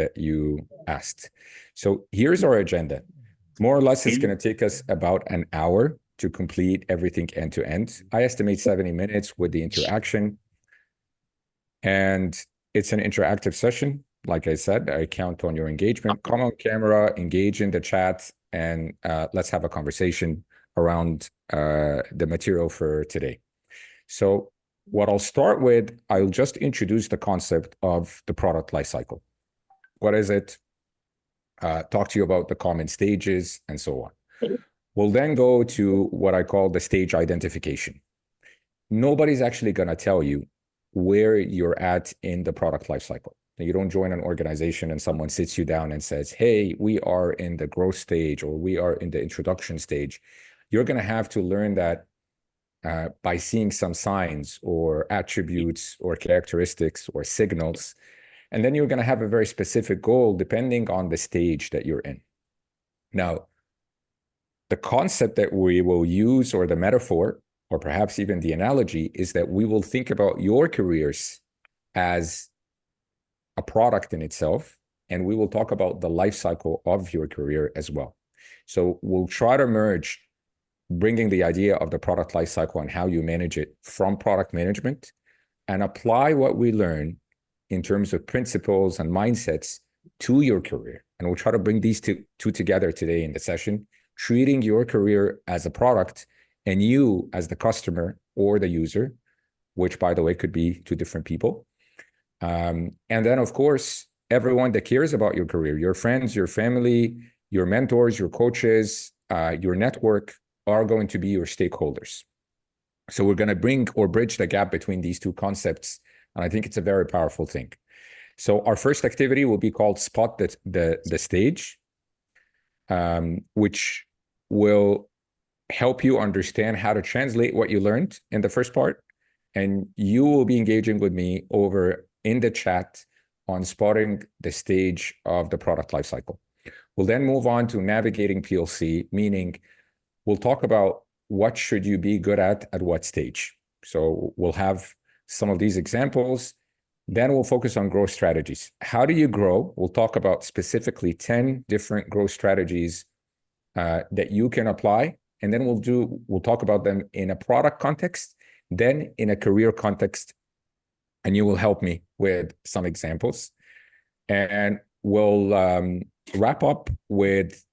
that you asked. So here's our agenda. More or less, it's going to take us about an hour to complete everything end to end. I estimate 70 minutes with the interaction. And it's an interactive session. Like I said, I count on your engagement. Come on camera, engage in the chat, and let's have a conversation around the material for today. So what I'll start with, I'll just introduce the concept of the product lifecycle. What is it? Talk to you about the common stages and so on. We'll then go to what I call the stage identification. Nobody's actually going to tell you where you're at in the product lifecycle. You don't join an organization and someone sits you down and says, hey, we are in the growth stage or we are in the introduction stage. You're going to have to learn that by seeing some signs or attributes or characteristics or signals. And then you're going to have a very specific goal depending on the stage that you're in. Now, the concept that we will use, or the metaphor, or perhaps even the analogy, is that we will think about your careers as a product in itself, and we will talk about the life cycle of your career as well. So we'll try to merge bringing the idea of the product life cycle and how you manage it from product management and apply what we learn in terms of principles and mindsets to your career. And we'll try to bring these two together today in the session, treating your career as a product and you as the customer or the user, which, by the way, could be two different people. And then, of course, everyone that cares about your career, your friends, your family, your mentors, your coaches, your network are going to be your stakeholders. So we're going to bring or bridge the gap between these two concepts. And I think it's a very powerful thing. So our first activity will be called Spot the Stage, which will help you understand how to translate what you learned in the first part. And you will be engaging with me over in the chat on spotting the stage of the product lifecycle. We'll then move on to navigating PLC, meaning we'll talk about what should you be good at what stage. So we'll have some of these examples. Then we'll focus on growth strategies. How do you grow? We'll talk about specifically 10 different growth strategies that you can apply. And then we'll talk about them in a product context, then in a career context, and you will help me with some examples. And we'll wrap up with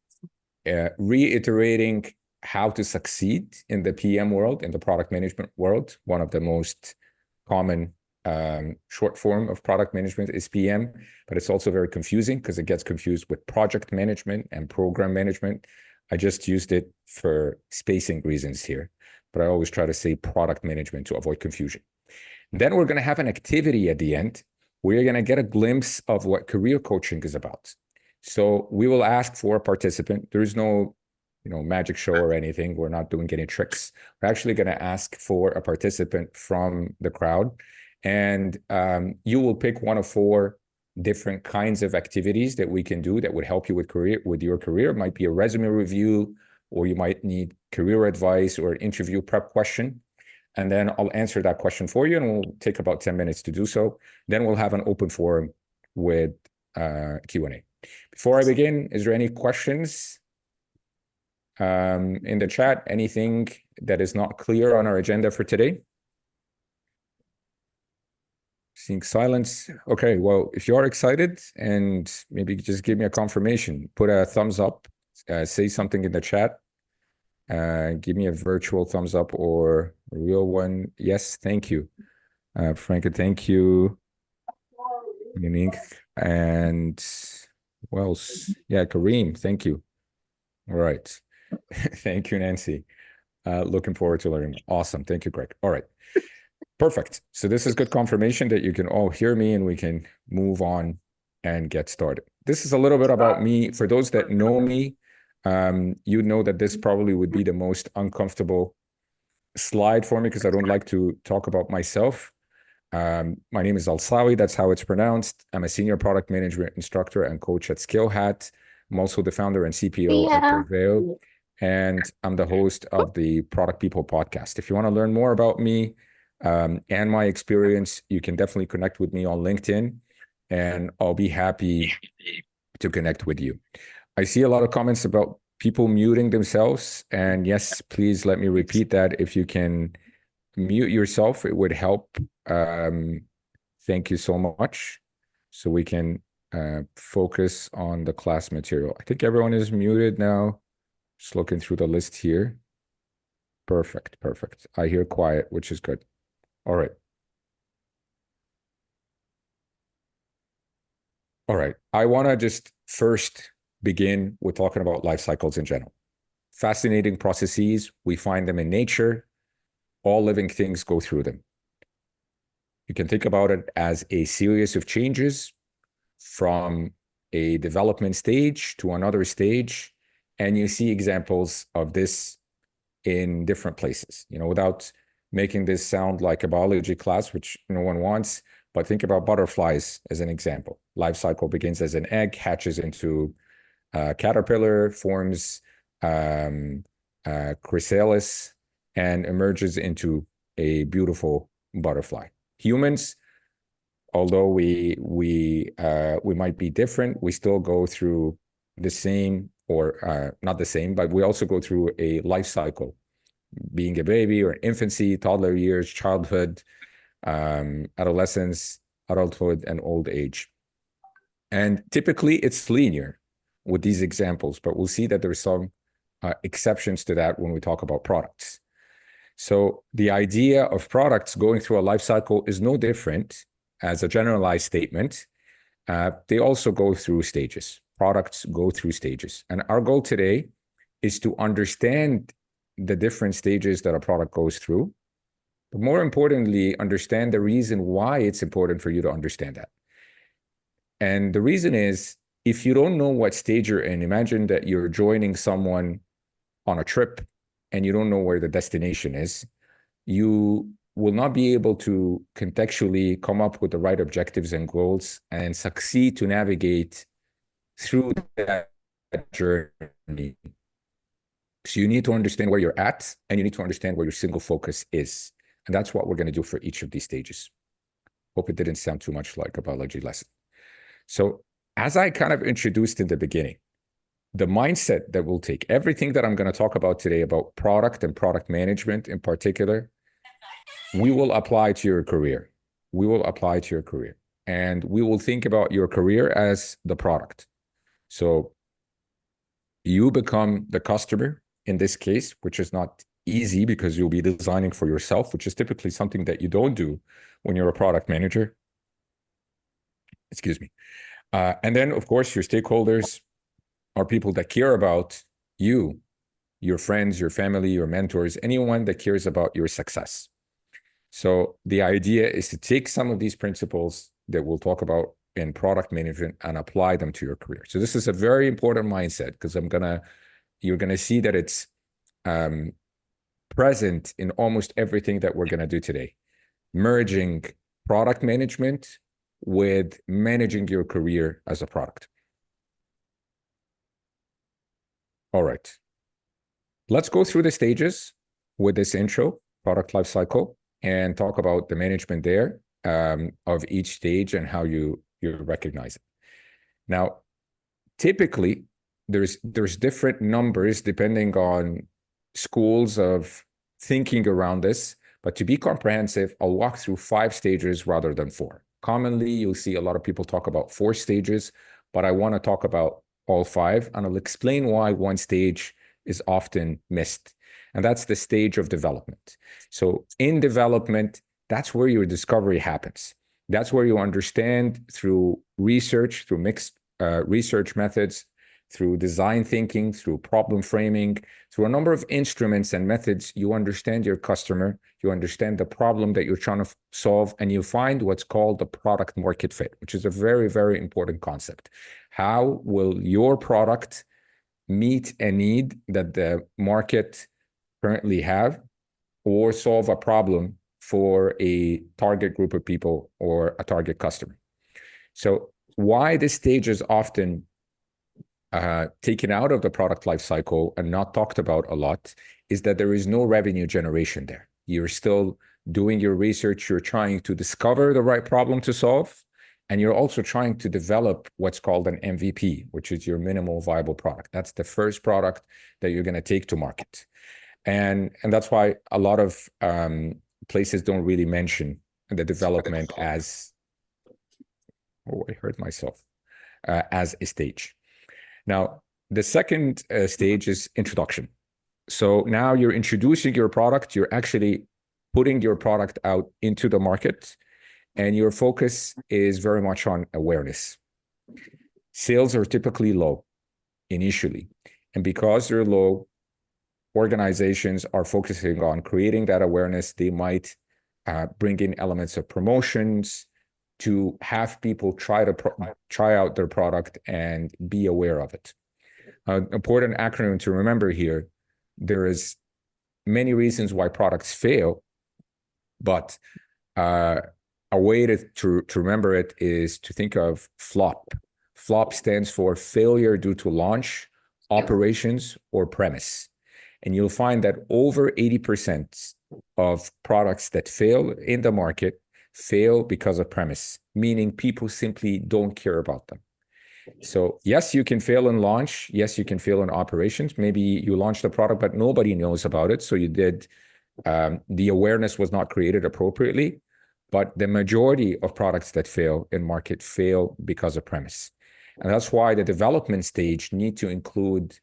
reiterating how to succeed in the PM world, in the product management world. One of the most common short form of product management is PM, but it's also very confusing because it gets confused with project management and program management. I just used it for spacing reasons here, but I always try to say product management to avoid confusion. Then we're going to have an activity at the end where you're going to get a glimpse of what career coaching is about. So we will ask for a participant. There is no magic show or anything. We're not doing any tricks. We're actually going to ask for a participant from the crowd. And you will pick one of 4 different kinds of activities that we can do that would help you with your career. It might be a resume review, or you might need career advice or an interview prep question. And then I'll answer that question for you, and we'll take about 10 minutes to do so. Then we'll have an open forum with Q&A. Before I begin, is there any questions in the chat? Anything that is not clear on our agenda for today? Seeing silence. Okay, well, if you are excited, and maybe just give me a confirmation, put a thumbs up, say something in the chat, give me a virtual thumbs up or a real one. Yes, thank you. Franca, thank you. Unique. And well, yeah, Kareem, thank you. All right. Thank you, Nancy. Looking forward to learning. Awesome. Thank you, Greg. All right. Perfect. So this is good confirmation that you can all hear me and we can move on and get started. This is a little bit about me. For those that know me, you know that this probably would be the most uncomfortable slide for me because I don't like to talk about myself. My name is Elsawy. That's how it's pronounced. I'm a Senior Product Management Instructor and coach at SkillHat. I'm also the founder and CPO at Prevail, and I'm the host of the Product People podcast. If you want to learn more about me and my experience, you can definitely connect with me on LinkedIn, and I'll be happy to connect with you. I see a lot of comments about people muting themselves. And yes, please let me repeat that. If you can mute yourself, it would help. Thank you so much. So we can focus on the class material. I think everyone is muted now. Just looking through the list here. Perfect, perfect. I hear quiet, which is good. All right. All right. I want to just first begin with talking about life cycles in general. Fascinating processes. We find them in nature. All living things go through them. You can think about it as a series of changes from a development stage to another stage. And you see examples of this in different places, without making this sound like a biology class, which no one wants, but think about butterflies as an example. Life cycle begins as an egg, hatches into a caterpillar, forms chrysalis, and emerges into a beautiful butterfly. Humans, although we might be different, we still go through the same, or not the same, but we also go through a life cycle, being a baby or infancy, toddler years, childhood, adolescence, adulthood, and old age. And typically it's linear with these examples, but we'll see that there's some exceptions to that when we talk about products. So the idea of products going through a life cycle is no different as a generalized statement. They also go through stages. Products go through stages. And our goal today is to understand the different stages that a product goes through, but more importantly, understand the reason why it's important for you to understand that. And the reason is, if you don't know what stage you're in, imagine that you're joining someone on a trip and you don't know where the destination is, you will not be able to contextually come up with the right objectives and goals and succeed to navigate through that journey. So you need to understand where you're at, and you need to understand where your single focus is. And that's what we're going to do for each of these stages. Hope it didn't sound too much like a biology lesson. So as I kind of introduced in the beginning, the mindset that we'll take, everything that I'm going to talk about today about product and product management in particular, we will apply to your career. We will apply to your career. And we will think about your career as the product. So you become the customer in this case, which is not easy because you'll be designing for yourself, which is typically something that you don't do when you're a product manager. Excuse me. And then, of course, your stakeholders are people that care about you, your friends, your family, your mentors, anyone that cares about your success. So the idea is to take some of these principles that we'll talk about in product management and apply them to your career. So this is a very important mindset, because you're gonna see that it's present in almost everything that we're gonna do today. Merging product management with managing your career as a product. All right. Let's go through the stages with this intro, product lifecycle, and talk about the management there of each stage and how you recognize it. Now, typically, there's different numbers depending on schools of thinking around this, but to be comprehensive, I'll walk through 5 stages rather than 4. Commonly, you'll see a lot of people talk about 4 stages, but I want to talk about all 5, and I'll explain why one stage is often missed. And that's the stage of development. So in development, that's where your discovery happens. That's where you understand through research, through mixed research methods, through design thinking, through problem framing, through a number of instruments and methods, you understand your customer, you understand the problem that you're trying to solve, and you find what's called the product market fit, which is a very, very important concept. How will your product meet a need that the market currently have, or solve a problem for a target group of people or a target customer? So why this stage is often taken out of the product lifecycle and not talked about a lot is that there is no revenue generation there. You're still doing your research, you're trying to discover the right problem to solve, And you're also trying to develop what's called an MVP, which is your minimal viable product. That's the first product that you're going to take to market. And that's why a lot of places don't really mention the development as, oh, I hurt myself, as a stage. Now, the second stage is introduction. So now you're introducing your product, you're actually putting your product out into the market, and your focus is very much on awareness. Sales are typically low initially, and because they're low, organizations are focusing on creating that awareness. They might bring in elements of promotions to have people try out their product and be aware of it. Important acronym to remember here, there is many reasons why products fail, but a way to remember it is to think of FLOP. FLOP stands for failure due to launch, operations, or premise. And you'll find that over 80% of products that fail in the market fail because of premise, meaning people simply don't care about them. So yes, you can fail in launch. Yes, you can fail in operations. Maybe you launched a product, but nobody knows about it. So you did, the awareness was not created appropriately. But the majority of products that fail in market fail because of premise. And that's why the development stage need to include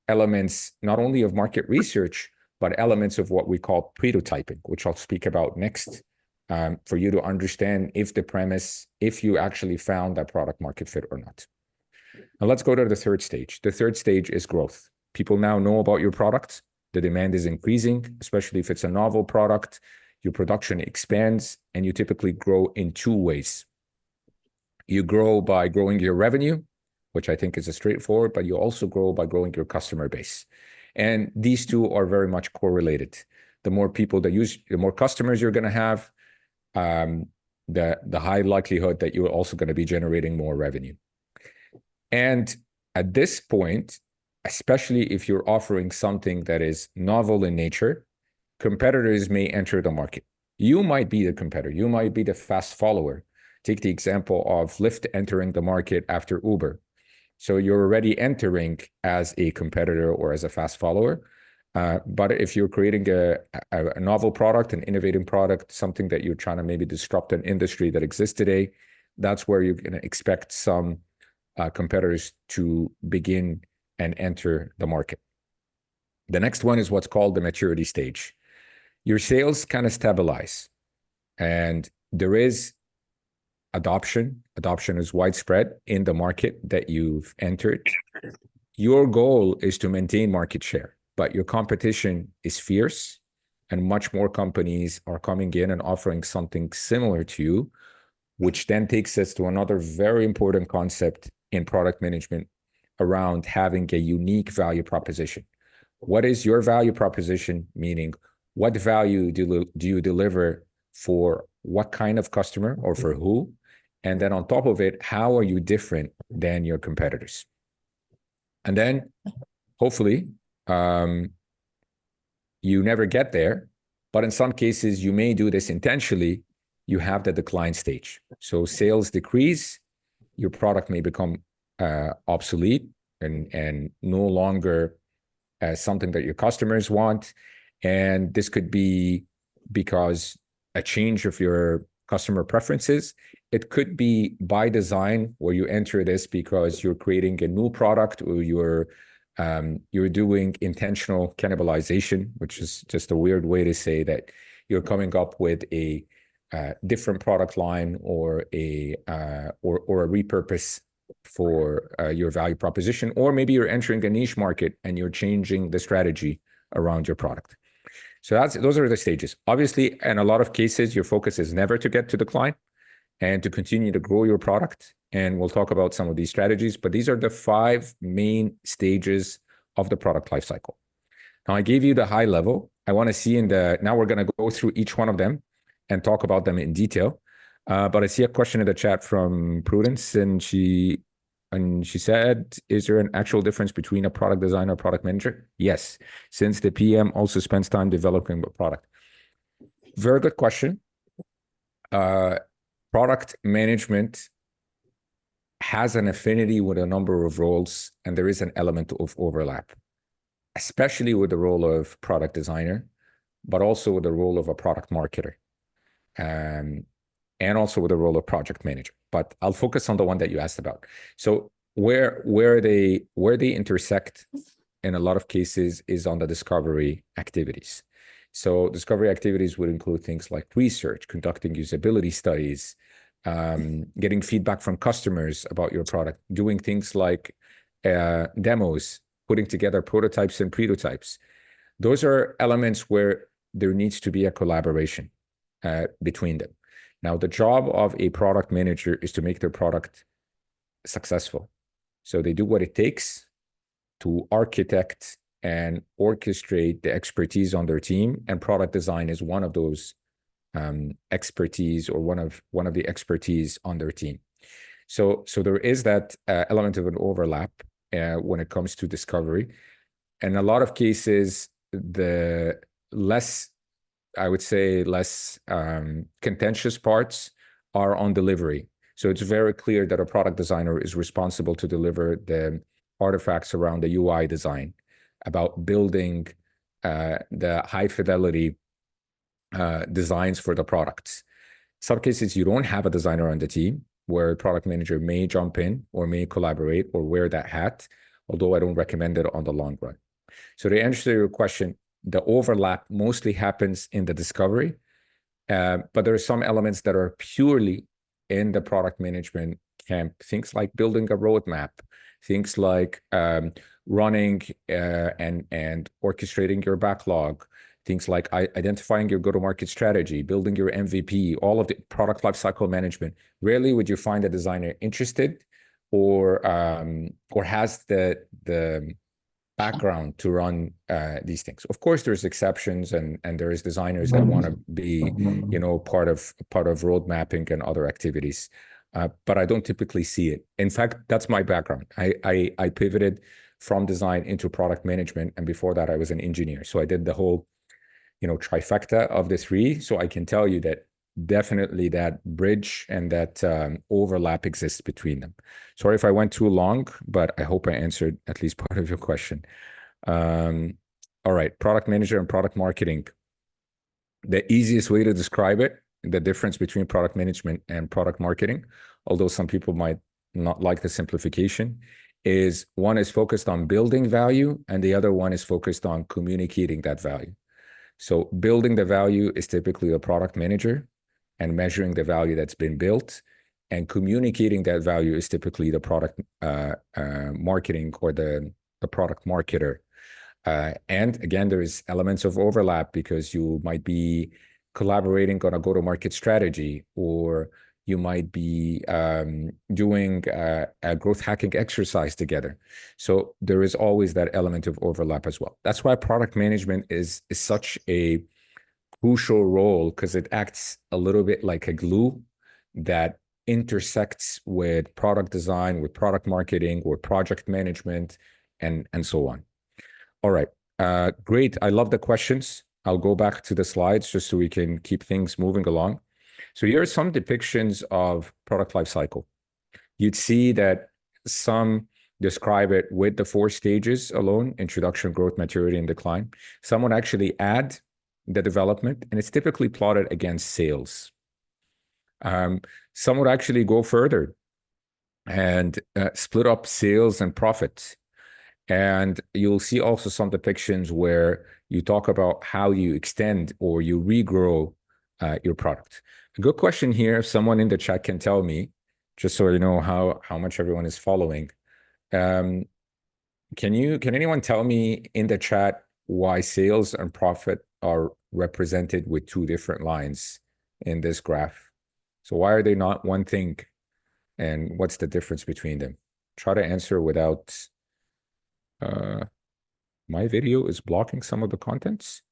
elements not only of market research, but elements of what we call prototyping, which I'll speak about next, for you to understand if you actually found that product market fit or not. Now let's go to the third stage. The third stage is growth. People now know about your product. The demand is increasing, especially if it's a novel product. Your production expands, and you typically grow in two ways. You grow by growing your revenue, which I think is a straightforward, but you also grow by growing your customer base. And these two are very much correlated. The more people that use, the more customers you're going to have, the high likelihood that you're also going to be generating more revenue. And at this point, especially if you're offering something that is novel in nature, competitors may enter the market. You might be the competitor. You might be the fast follower. Take the example of Lyft entering the market after Uber. So you're already entering as a competitor or as a fast follower. But if you're creating a novel product, an innovative product, something that you're trying to maybe disrupt an industry that exists today, that's where you're going to expect some competitors to begin and enter the market. The next one is what's called the maturity stage. Your sales kind of stabilize, and there is adoption. Adoption is widespread in the market that you've entered. Your goal is to maintain market share, but your competition is fierce, and much more companies are coming in and offering something similar to you, which then takes us to another very important concept in product management around having a unique value proposition. What is your value proposition? Meaning, what value do you deliver for what kind of customer or for who? And then on top of it, how are you different than your competitors? And then hopefully you never get there, but in some cases you may do this intentionally. You have the decline stage. So sales decrease, your product may become obsolete and no longer something that your customers want. And this could be because a change of your customer preferences. It could be by design where you enter this because you're creating a new product or you're doing intentional cannibalization, which is just a weird way to say that you're coming up with a different product line or a repurpose for your value proposition, or maybe you're entering a niche market and you're changing the strategy around your product. So those are the stages. Obviously, in a lot of cases, your focus is never to get to decline and to continue to grow your product. And we'll talk about some of these strategies, but these are the 5 main stages of the product lifecycle. Now, I gave you the high level. I want to see now we're going to go through each one of them and talk about them in detail. But I see a question in the chat from Prudence, and she said, is there an actual difference between a product designer or product manager? Yes, since the PM also spends time developing the product. Very good question. Product management has an affinity with a number of roles, and there is an element of overlap, especially with the role of product designer, but also with the role of a product marketer, and also with the role of project manager. But I'll focus on the one that you asked about. So where they intersect in a lot of cases is on the discovery activities. So discovery activities would include things like research, conducting usability studies, getting feedback from customers about your product, doing things like demos, putting together prototypes and prototypes. Those are elements where there needs to be a collaboration between them. Now, the job of a product manager is to make their product successful. So they do what it takes to architect and orchestrate the expertise on their team, and product design is one of those expertise, or one of the expertise on their team. So there is that element of an overlap when it comes to discovery. In a lot of cases, the less, I would say, less contentious parts are on delivery. So it's very clear that a product designer is responsible to deliver the artifacts around the UI design, about building the high fidelity designs for the products. Some cases you don't have a designer on the team, where a product manager may jump in or may collaborate or wear that hat, although I don't recommend it on the long run. So to answer your question, the overlap mostly happens in the discovery, but there are some elements that are purely in the product management camp, things like building a roadmap, things like running and orchestrating your backlog, things like identifying your go-to-market strategy, building your MVP, all of the product lifecycle management. Rarely would you find a designer interested or has the background to run these things. Of course, there's exceptions, and there is designers that want to be, part of road mapping and other activities. But I don't typically see it. In fact, that's my background. I pivoted from design into product management, and before that, I was an engineer. So I did the whole, trifecta of the three. So I can tell you that definitely that bridge and that overlap exists between them. Sorry if I went too long, but I hope I answered at least part of your question. All right, product manager and product marketing. The easiest way to describe it, the difference between product management and product marketing, although some people might not like the simplification, is one is focused on building value and the other one is focused on communicating that value. So building the value is typically the product manager, and measuring the value that's been built, and communicating that value is typically the product marketing or the product marketer. And again, there's elements of overlap because you might be collaborating on a go-to-market strategy, or you might be doing a growth hacking exercise together. So there is always that element of overlap as well. That's why product management is such a crucial role, because it acts a little bit like a glue that intersects with product design, with product marketing, with project management, and so on. All right, great. I love the questions. I'll go back to the slides just so we can keep things moving along. So here are some depictions of product lifecycle. You'd see that some describe it with the 4 stages alone: introduction, growth, maturity, and decline. Some would actually add the development, and it's typically plotted against sales. Some would actually go further and split up sales and profits. And you'll see also some depictions where you talk about how you extend or you regrow your product. A good question here, if someone in the chat can tell me, just so you know how much everyone is following. Can anyone tell me in the chat why sales and profit are represented with 2 different lines in this graph? So why are they not one thing? And what's the difference between them? Try to answer without... my video is blocking some of the contents.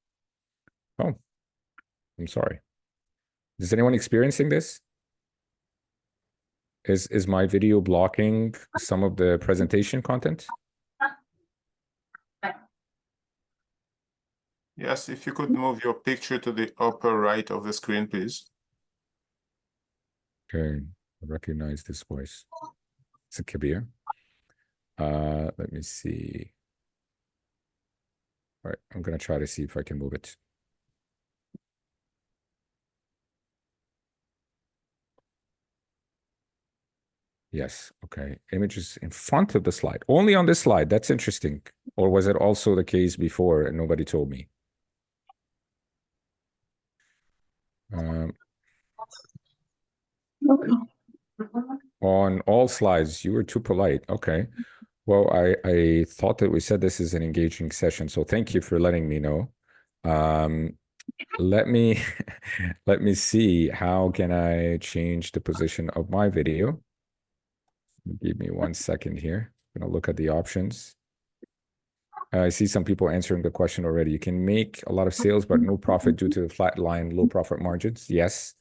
Oh, I'm sorry. Is anyone experiencing this? Is my video blocking some of the presentation content? Yes, if you could move your picture to the upper right of the screen, please. Okay, I recognize this voice. It's a Kabir. Let me see. All right, I'm gonna try to see if I can move it. Yes, okay. Images in front of the slide. Only on this slide. That's interesting. Or was it also the case before and nobody told me? On all slides, you were too polite. Okay. Well, I thought that we said this is an engaging session, so thank you for letting me know. Let me let me see how can I change the position of my video. Give me 1 second here. I'm gonna look at the options. I see some people answering the question already. You can make a lot of sales, but no profit due to the flat line, low profit margins. Yes.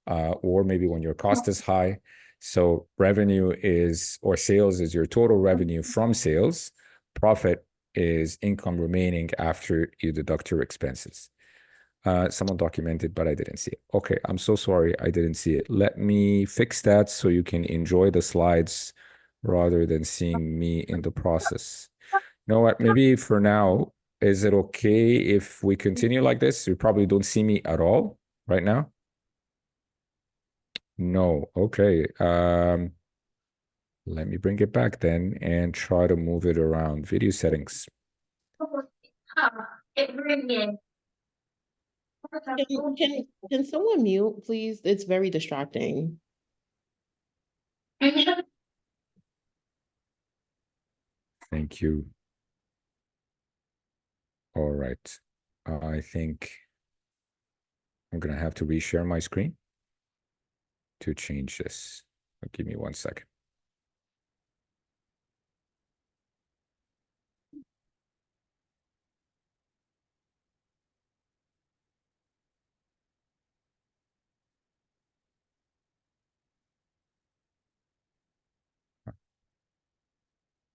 Or maybe when your cost is high. So revenue is, or sales is your total revenue from sales. Profit is income remaining after you deduct your expenses. Someone documented, but I didn't see it. Okay, I'm so sorry I didn't see it. Let me fix that so you can enjoy the slides rather than seeing me in the process. You know what? Maybe for now, is it okay if we continue like this? You probably don't see me at all right now. No. Okay. Let me bring it back then and try to move it around. Video settings. Can someone mute, please? It's very distracting. Thank you. All right. I think I'm gonna have to reshare my screen to change this. Give me 1 second.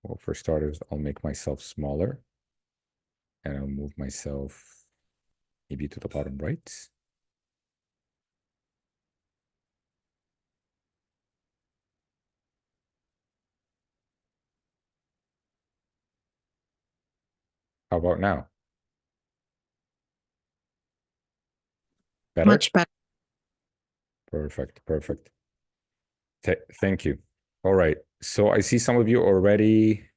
Well, for starters, I'll make myself smaller and I'll move myself maybe to the bottom right. How about now? Better? Much better. Perfect, perfect. Thank you. All right. So I see some of you already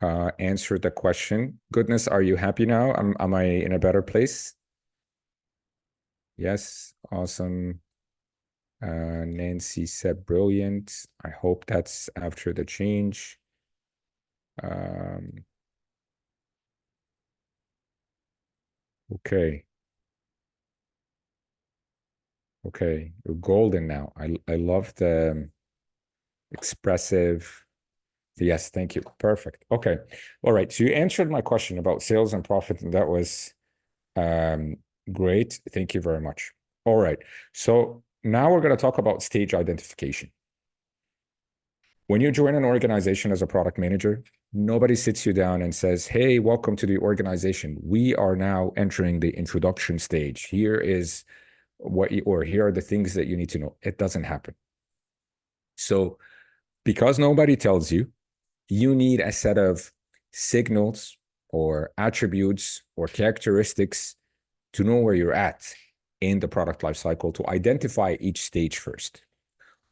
answered the question. Goodness, are you happy now? Am I in a better place? Yes, awesome. Nancy said brilliant. I hope that's after the change. Okay. Okay, you're golden now. I love the expressive. Yes, thank you. Perfect. Okay. All right. So you answered my question about sales and profit, and that was great. Thank you very much. All right. So now we're going to talk about stage identification. When you join an organization as a product manager, nobody sits you down and says, hey, welcome to the organization. We are now entering the introduction stage. Here is here are the things that you need to know. It doesn't happen. So because nobody tells you, you need a set of signals or attributes or characteristics to know where you're at in the product lifecycle, to identify each stage first.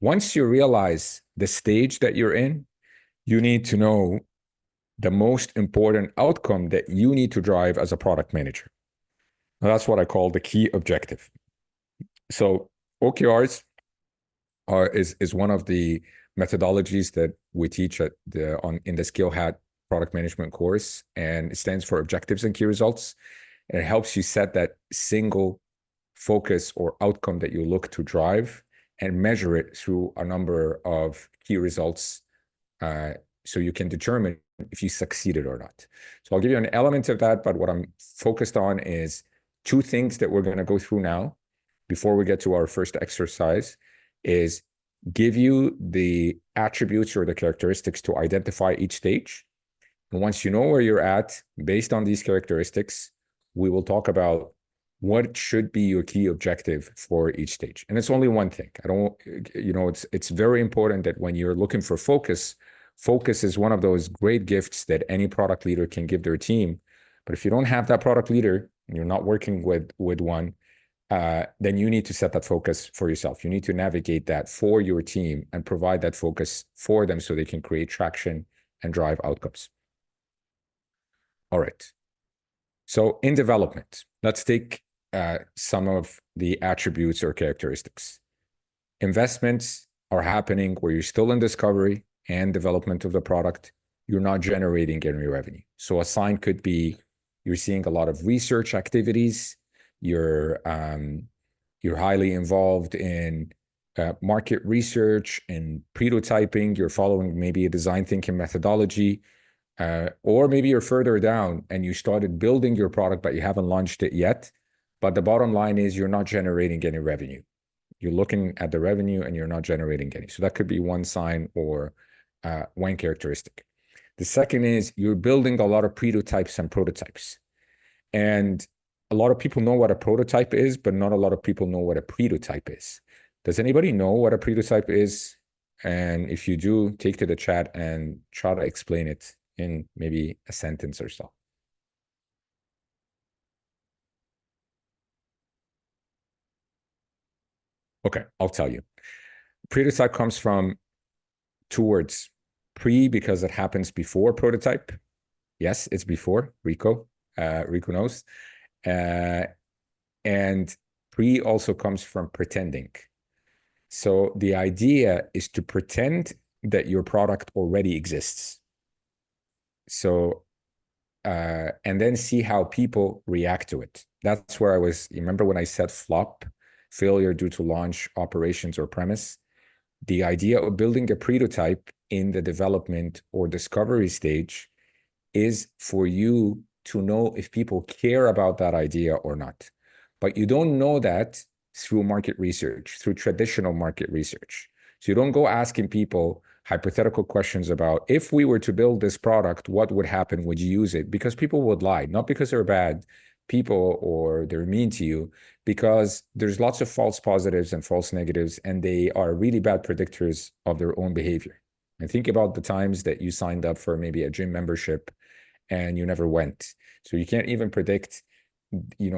Once you realize the stage that you're in, you need to know the most important outcome that you need to drive as a product manager. Now, that's what I call the key objective. So OKRs is one of the methodologies that we teach at in the Skill Hat product management course, and it stands for objectives and key results. And it helps you set that single focus or outcome that you look to drive and measure it through a number of key results, so you can determine if you succeeded or not. So I'll give you an element of that, but what I'm focused on is two things that we're going to go through now before we get to our first exercise, is give you the attributes or the characteristics to identify each stage. And once you know where you're at, based on these characteristics, we will talk about what should be your key objective for each stage. And it's only one thing. I don't, it's very important that when you're looking for focus, focus is one of those great gifts that any product leader can give their team. But if you don't have that product leader and you're not working with one, then you need to set that focus for yourself. You need to navigate that for your team and provide that focus for them so they can create traction and drive outcomes. All right. So in development, let's take some of the attributes or characteristics. Investments are happening where you're still in discovery and development of the product. You're not generating any revenue. So a sign could be you're seeing a lot of research activities. You're highly involved in market research and prototyping. You're following maybe a design thinking methodology. Or maybe you're further down and you started building your product, but you haven't launched it yet. But the bottom line is you're not generating any revenue. You're looking at the revenue and you're not generating any. So that could be one sign or one characteristic. The second is you're building a lot of prototypes and prototypes. And a lot of people know what a prototype is, but not a lot of people know what a prototype is. Does anybody know what a prototype is? And if you do, take to the chat and try to explain it in maybe a sentence or so. Okay, I'll tell you. Prototype comes from two words. Pre, because it happens before prototype. Yes, it's before. Rico knows. And pre also comes from pretending. So the idea is to pretend that your product already exists. So, and then see how people react to it. That's where I was, you remember when I said flop, failure due to launch, operations, or premise? The idea of building a prototype in the development or discovery stage is for you to know if people care about that idea or not. But you don't know that through market research, through traditional market research. So you don't go asking people hypothetical questions about, if we were to build this product, what would happen? Would you use it? Because people would lie, not because they're bad people or they're mean to you, because there's lots of false positives and false negatives, and they are really bad predictors of their own behavior. And think about the times that you signed up for maybe a gym membership and you never went. So you can't even predict,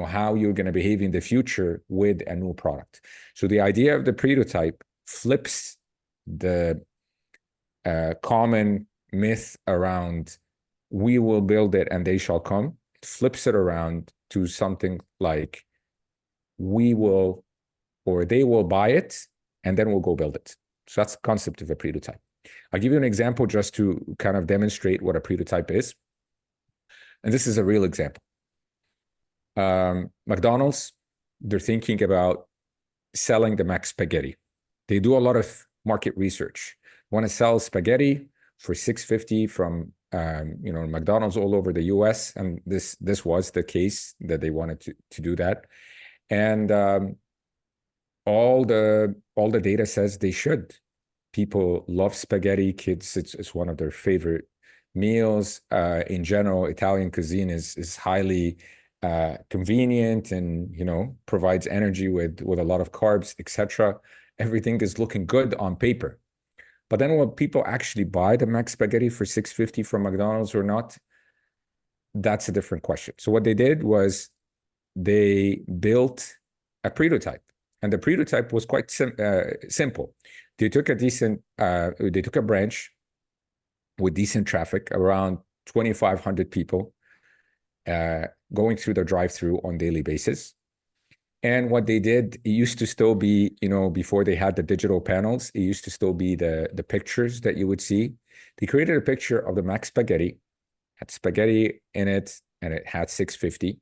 how you're going to behave in the future with a new product. So the idea of the prototype flips the common myth around we will build it and they shall come. It flips it around to something like we will, or they will buy it and then we'll go build it. So that's the concept of a prototype. I'll give you an example just to kind of demonstrate what a prototype is. And this is a real example. McDonald's, they're thinking about selling the Mac spaghetti. They do a lot of market research. Want to sell spaghetti for $6.50 from McDonald's all over the US, and this was the case that they wanted to do that. And all the data says they should. People love spaghetti. Kids, it's one of their favorite meals. In general, Italian cuisine is highly convenient and provides energy with a lot of carbs, etc. Everything is looking good on paper. But then will people actually buy the Mac spaghetti for $6.50 from McDonald's or not? That's a different question. So what they did was they built a prototype, and the prototype was quite simple. They took a branch with decent traffic, around 2,500 people going through the drive-through on daily basis. And what they did, it used to still be, before they had the digital panels, it used to still be the pictures that you would see. They created a picture of the Mac spaghetti, had spaghetti in it, and it had $6.50.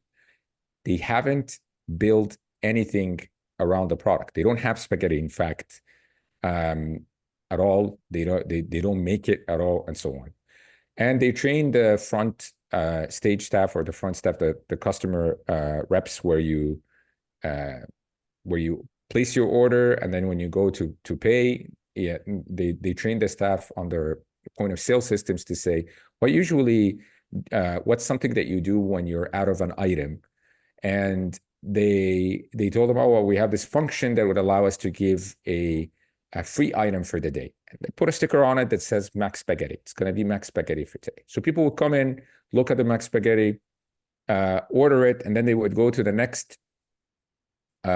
They haven't built anything around the product. They don't have spaghetti, in fact, at all. They don't make it at all, and so on. And they train the front stage staff or the front staff, the customer reps, where you place your order, and then when you go to pay, they train the staff on their point of sale systems to say, what's something that you do when you're out of an item? And they told them, oh, well, we have this function that would allow us to give a free item for the day. And they put a sticker on it that says Max Spaghetti. It's going to be Max Spaghetti for today. So people would come in, look at the Max Spaghetti, order it, and then they would go to the next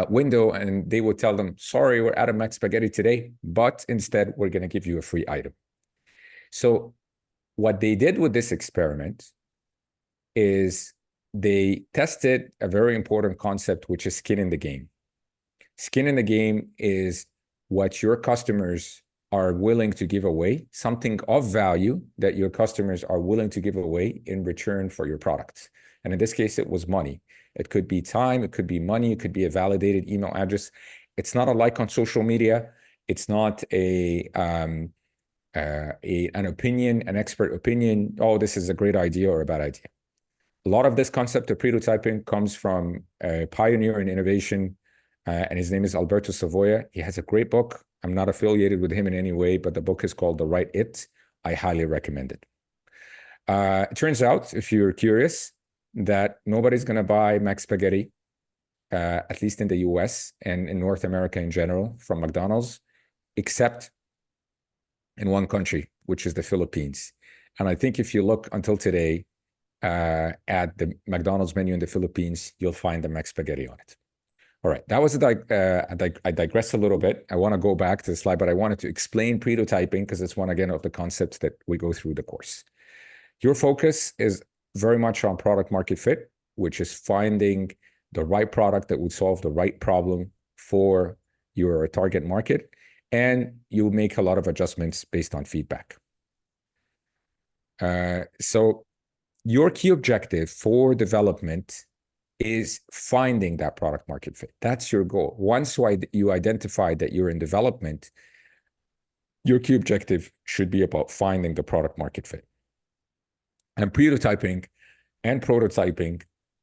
window and they would tell them, sorry, we're out of Max Spaghetti today, but instead we're going to give you a free item. So what they did with this experiment is they tested a very important concept, which is skin in the game. Skin in the game is what your customers are willing to give away, something of value that your customers are willing to give away in return for your products. And in this case, it was money. It could be time, it could be money, it could be a validated email address. It's not a like on social media. It's not an opinion, an expert opinion. Oh, this is a great idea or a bad idea. A lot of this concept of prototyping comes from a pioneer in innovation, and his name is Alberto Savoia. He has a great book. I'm not affiliated with him in any way, but the book is called The Right It. I highly recommend it. It turns out, if you're curious, that nobody's going to buy Max Spaghetti, at least in the US and in North America in general, from McDonald's, except in one country, which is the Philippines. And I think if you look until today at the McDonald's menu in the Philippines, you'll find the Max Spaghetti on it. All right, that was I digressed a little bit. I want to go back to the slide, but I wanted to explain prototyping because it's one, again, of the concepts that we go through the course. Your focus is very much on product market fit, which is finding the right product that would solve the right problem for your target market. And you make a lot of adjustments based on feedback. So your key objective for development is finding that product market fit. That's your goal. Once you identify that you're in development, your key objective should be about finding the product market fit. And prototyping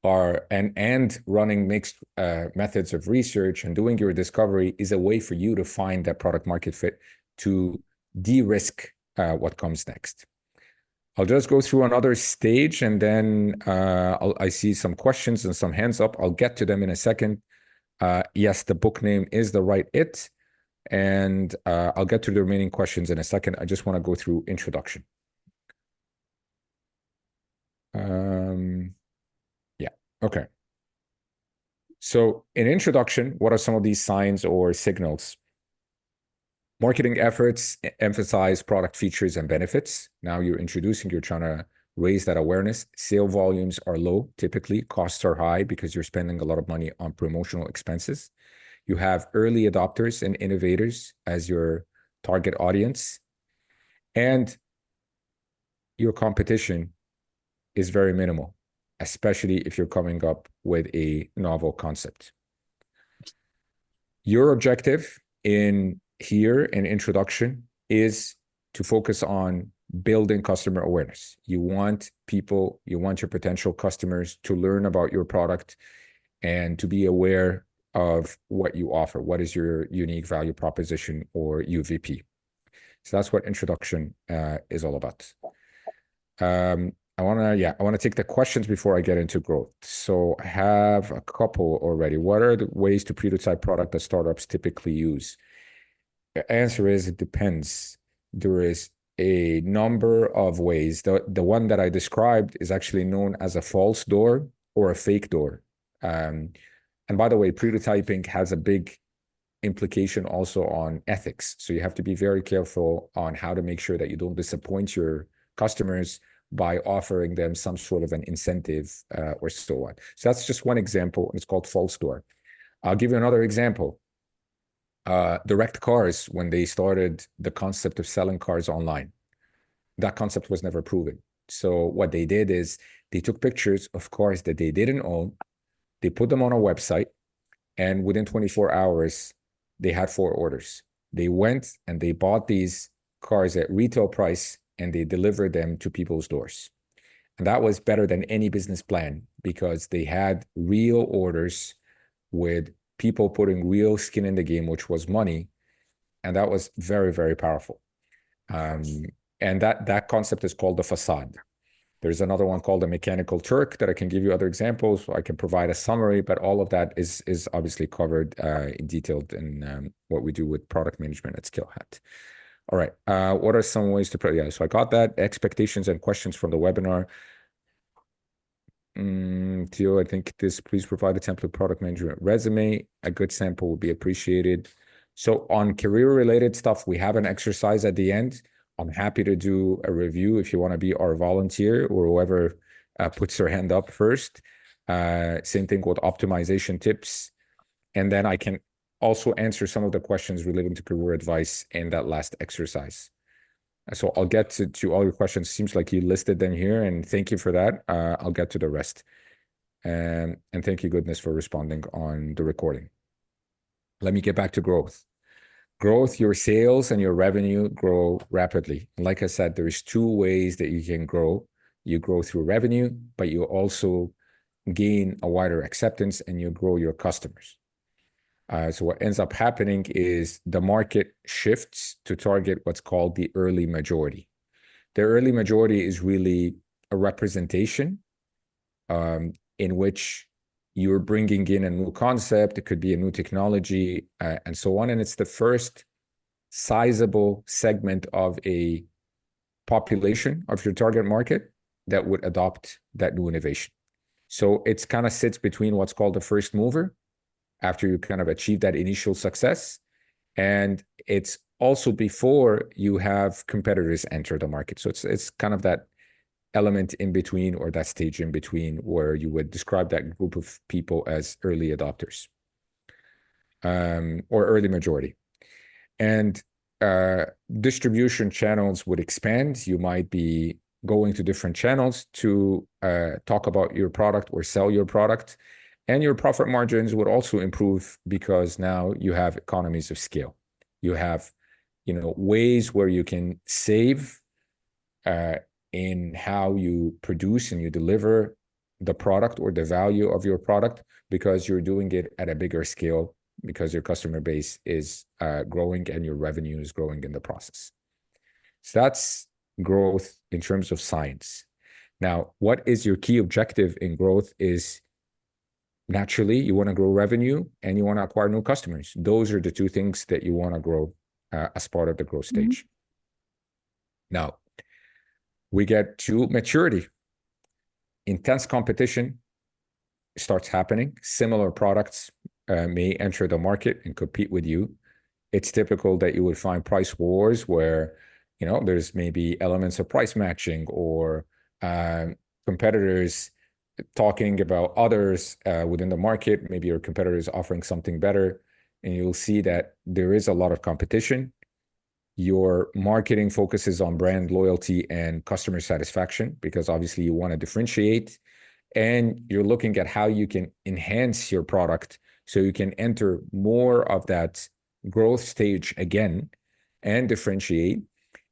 are and running mixed methods of research and doing your discovery is a way for you to find that product market fit to de-risk what comes next. I'll just go through another stage and then I see some questions and some hands up. I'll get to them in a second. Yes, the book name is The Right It, and I'll get to the remaining questions in a second. I just want to go through introduction. Yeah, okay. So in introduction, what are some of these signs or signals? Marketing efforts emphasize product features and benefits. Now you're trying to raise that awareness. Sale volumes are low, typically. Costs are high because you're spending a lot of money on promotional expenses. You have early adopters and innovators as your target audience. And your competition is very minimal, especially if you're coming up with a novel concept. Your objective in introduction is to focus on building customer awareness. You want your potential customers to learn about your product and to be aware of what you offer. What is your unique value proposition or UVP? So that's what introduction is all about. I want to take the questions before I get into growth. So I have a couple already. What are the ways to prototype product that startups typically use? The answer is it depends. There is a number of ways. The one that I described is actually known as a false door or a fake door. And by the way, prototyping has a big implication also on ethics. So you have to be very careful on how to make sure that you don't disappoint your customers by offering them some sort of an incentive or so on. So that's just one example. It's called false door. I'll give you another example. Direct cars, when they started the concept of selling cars online, that concept was never proven. So what they did is they took pictures of cars that they didn't own, they put them on a website, and within 24 hours, they had 4 orders. They went and they bought these cars at retail price and they delivered them to people's doors. And that was better than any business plan because they had real orders with people putting real skin in the game, which was money. And that was very, very powerful. And that concept is called the facade. There's another one called a Mechanical Turk that I can give you other examples. I can provide a summary, but all of that is obviously covered in detailed in what we do with product management at Skillhat. All right. What are some ways to yeah, so I got that. Expectations and questions from the webinar. Theo, I think please provide a template product management resume. A good sample would be appreciated. So on career-related stuff, we have an exercise at the end. I'm happy to do a review if you want to be our volunteer or whoever puts their hand up first. Same thing with optimization tips. And then I can also answer some of the questions relating to career advice in that last exercise. So I'll get to all your questions. Seems like you listed them here, and thank you for that. I'll get to the rest. And thank you, goodness, for responding on the recording. Let me get back to growth. Growth, your sales and your revenue grow rapidly. And like I said, there's two ways that you can grow. You grow through revenue, but you also gain a wider acceptance and you grow your customers. So what ends up happening is the market shifts to target what's called the early majority. The early majority is really a representation in which you're bringing in a new concept. It could be a new technology and so on. And it's the first sizable segment of a population of your target market that would adopt that new innovation. So it's kind of sits between what's called the first mover after you kind of achieve that initial success. And it's also before you have competitors enter the market. So it's kind of that element in between, or that stage in between, where you would describe that group of people as early adopters or early majority. And distribution channels would expand. You might be going to different channels to talk about your product or sell your product. And your profit margins would also improve because now you have economies of scale. You have, ways where you can save in how you produce and you deliver the product or the value of your product, because you're doing it at a bigger scale, because your customer base is growing and your revenue is growing in the process. So that's growth in terms of science. Now, what is your key objective in growth is, naturally, you want to grow revenue and you want to acquire new customers. Those are the two things that you want to grow as part of the growth stage. Now, we get to maturity. Intense competition starts happening. Similar products may enter the market and compete with you. It's typical that you would find price wars where, there's maybe elements of price matching or competitors talking about others within the market. Maybe your competitor is offering something better, and you'll see that there is a lot of competition. Your marketing focuses on brand loyalty and customer satisfaction, because obviously you want to differentiate, and you're looking at how you can enhance your product so you can enter more of that growth stage again and differentiate.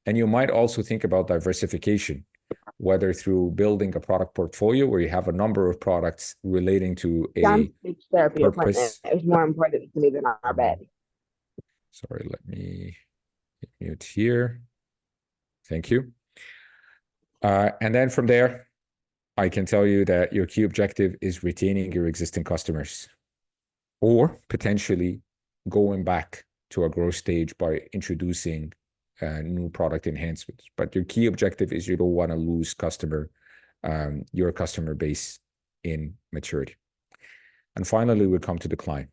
And you might also think about diversification, whether through building a product portfolio where you have a number of products relating to a speech therapy purpose. appointment is more important to me than our bed. Sorry, let me mute here. Thank you. And then from there, I can tell you that your key objective is retaining your existing customers, or potentially going back to a growth stage by introducing new product enhancements. But your key objective is you don't want to lose your customer base in maturity. And finally, we come to decline.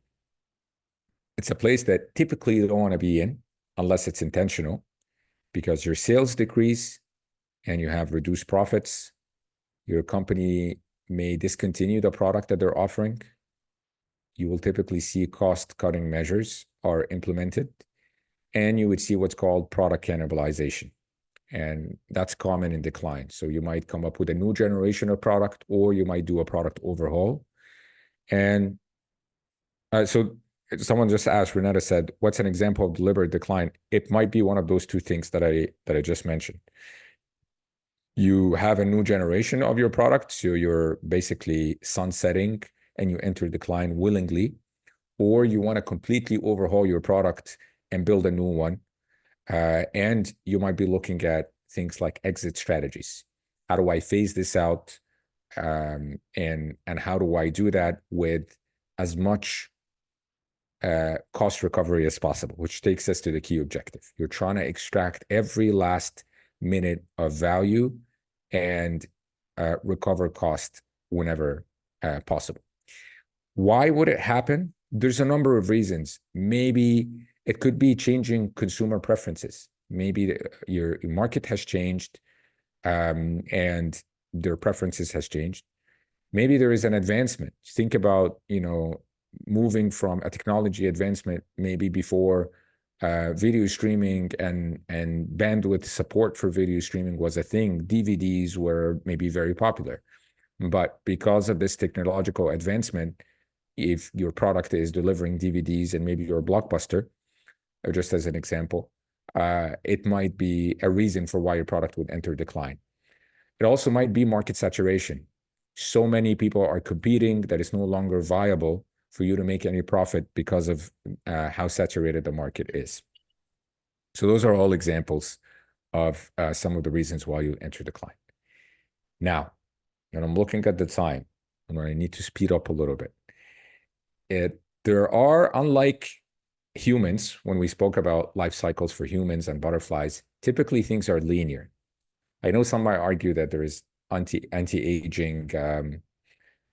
It's a place that typically you don't want to be in unless it's intentional, because your sales decrease and you have reduced profits. Your company may discontinue the product that they're offering. You will typically see cost-cutting measures are implemented, and you would see what's called product cannibalization. And that's common in decline. So you might come up with a new generation of product, or you might do a product overhaul. And so someone just asked, Renata said, what's an example of deliberate decline? It might be one of those two things that I just mentioned. You have a new generation of your product, so you're basically sunsetting and you enter decline willingly, or you want to completely overhaul your product and build a new one. And you might be looking at things like exit strategies. How do I phase this out? And how do I do that with as much cost recovery as possible, which takes us to the key objective. You're trying to extract every last minute of value and recover cost whenever possible. Why would it happen? There's a number of reasons. Maybe it could be changing consumer preferences. Maybe your market has changed and their preferences has changed. Maybe there is an advancement. Think about, moving from a technology advancement, maybe before video streaming and bandwidth support for video streaming was a thing. DVDs were maybe very popular. But because of this technological advancement, if your product is delivering DVDs and maybe you're a blockbuster, or just as an example, it might be a reason for why your product would enter decline. It also might be market saturation. So many people are competing that it's no longer viable for you to make any profit because of how saturated the market is. So those are all examples of some of the reasons why you enter decline. Now, when I'm looking at the time, and I need to speed up a little bit, there are, unlike humans, when we spoke about life cycles for humans and butterflies, typically things are linear. I know some might argue that there is anti-aging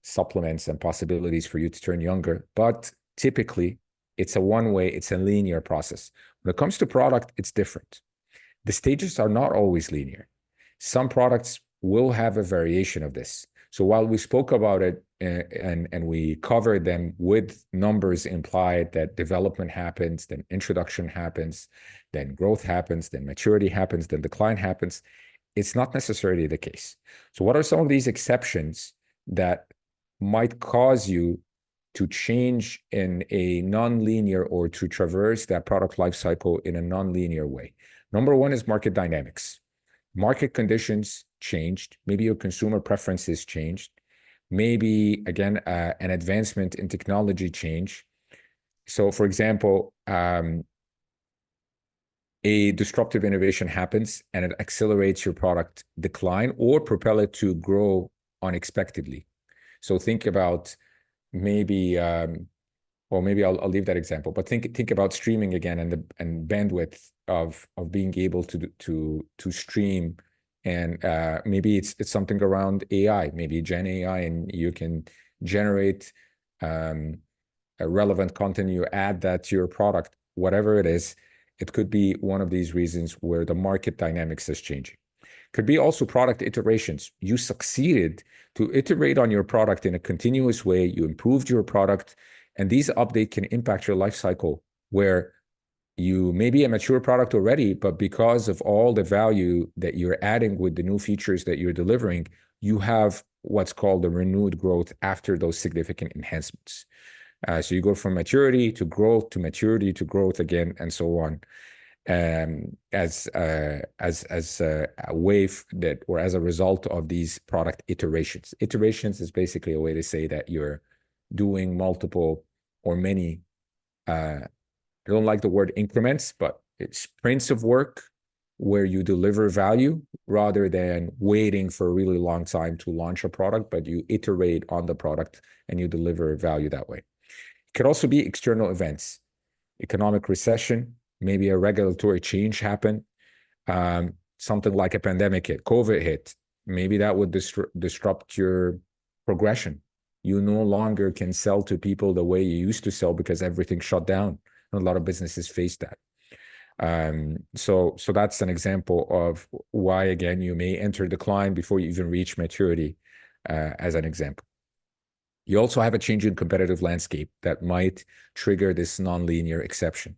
supplements and possibilities for you to turn younger, but typically it's a one-way, it's a linear process. When it comes to product, it's different. The stages are not always linear. Some products will have a variation of this. So while we spoke about it and we covered them with numbers implied that development happens, then introduction happens, then growth happens, then maturity happens, then decline happens, it's not necessarily the case. So what are some of these exceptions that might cause you to change in a non-linear or to traverse that product life cycle in a non-linear way? Number one is market dynamics. Market conditions changed. Maybe your consumer preferences changed. Maybe, again, an advancement in technology change. So, for example, a disruptive innovation happens and it accelerates your product decline or propel it to grow unexpectedly. So think about maybe, well, maybe I'll leave that example, but think about streaming again and bandwidth of being able to stream, and maybe it's something around AI, maybe Gen AI, and you can generate a relevant content. You add that to your product, whatever it is. It could be one of these reasons where the market dynamics is changing. Could be also product iterations. You succeeded to iterate on your product in a continuous way. You improved your product, and these updates can impact your life cycle, where you may be a mature product already, but because of all the value that you're adding with the new features that you're delivering, you have what's called a renewed growth after those significant enhancements. So you go from maturity to growth to maturity to growth again, and so on. As a wave that, or as a result of these product iterations. Iterations is basically a way to say that you're doing multiple or many, I don't like the word increments, but it's sprints of work where you deliver value rather than waiting for a really long time to launch a product, but you iterate on the product and you deliver value that way. It could also be external events, economic recession, maybe a regulatory change happen, something like a pandemic hit, COVID hit. Maybe that would disrupt your progression. You no longer can sell to people the way you used to sell because everything shut down. And a lot of businesses face that. So that's an example of why, again, you may enter decline before you even reach maturity, as an example. You also have a change in competitive landscape that might trigger this nonlinear exception.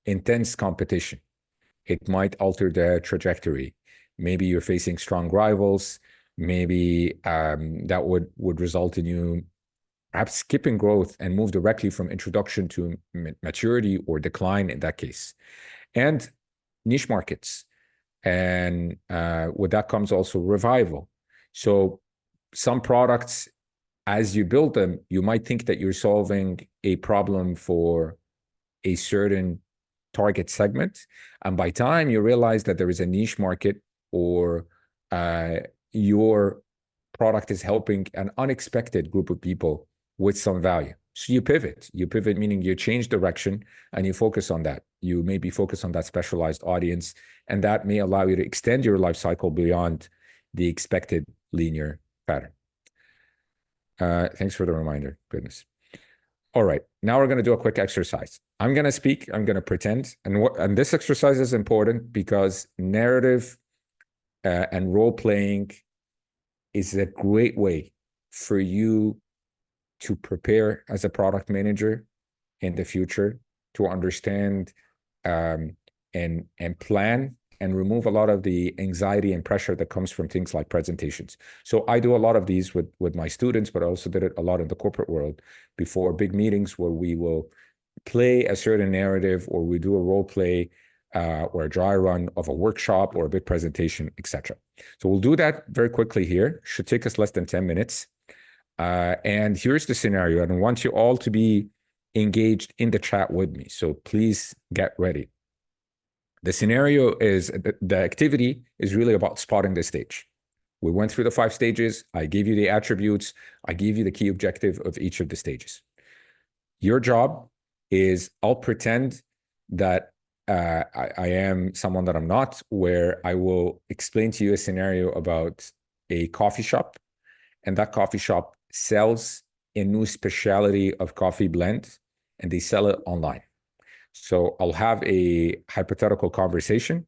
Intense competition. It might alter the trajectory. Maybe you're facing strong rivals. Maybe that would result in you perhaps skipping growth and move directly from introduction to maturity or decline in that case. And niche markets. And with that comes also revival. So some products, as you build them, you might think that you're solving a problem for a certain target segment. And by time you realize that there is a niche market or your product is helping an unexpected group of people with some value. So you pivot. You pivot meaning you change direction and you focus on that. You maybe focus on that specialized audience, and that may allow you to extend your life cycle beyond the expected linear pattern. Thanks for the reminder. Goodness. All right, now we're going to do a quick exercise. I'm going to speak, I'm going to pretend, and this exercise is important because narrative and role-playing is a great way for you to prepare as a product manager in the future, to understand and plan and remove a lot of the anxiety and pressure that comes from things like presentations. So I do a lot of these with my students, but I also did it a lot in the corporate world before big meetings where we will play a certain narrative, or we do a role play or a dry run of a workshop or a big presentation, etc. So we'll do that very quickly here. Should take us less than 10 minutes. And here's the scenario. And I want you all to be engaged in the chat with me. So please get ready. The scenario is, the activity is really about spotting the stage. We went through the 5 stages. I gave you the attributes. I gave you the key objective of each of the stages. Your job is, I'll pretend that I am someone that I'm not, where I will explain to you a scenario about a coffee shop, and that coffee shop sells a new specialty of coffee blend, and they sell it online. So I'll have a hypothetical conversation,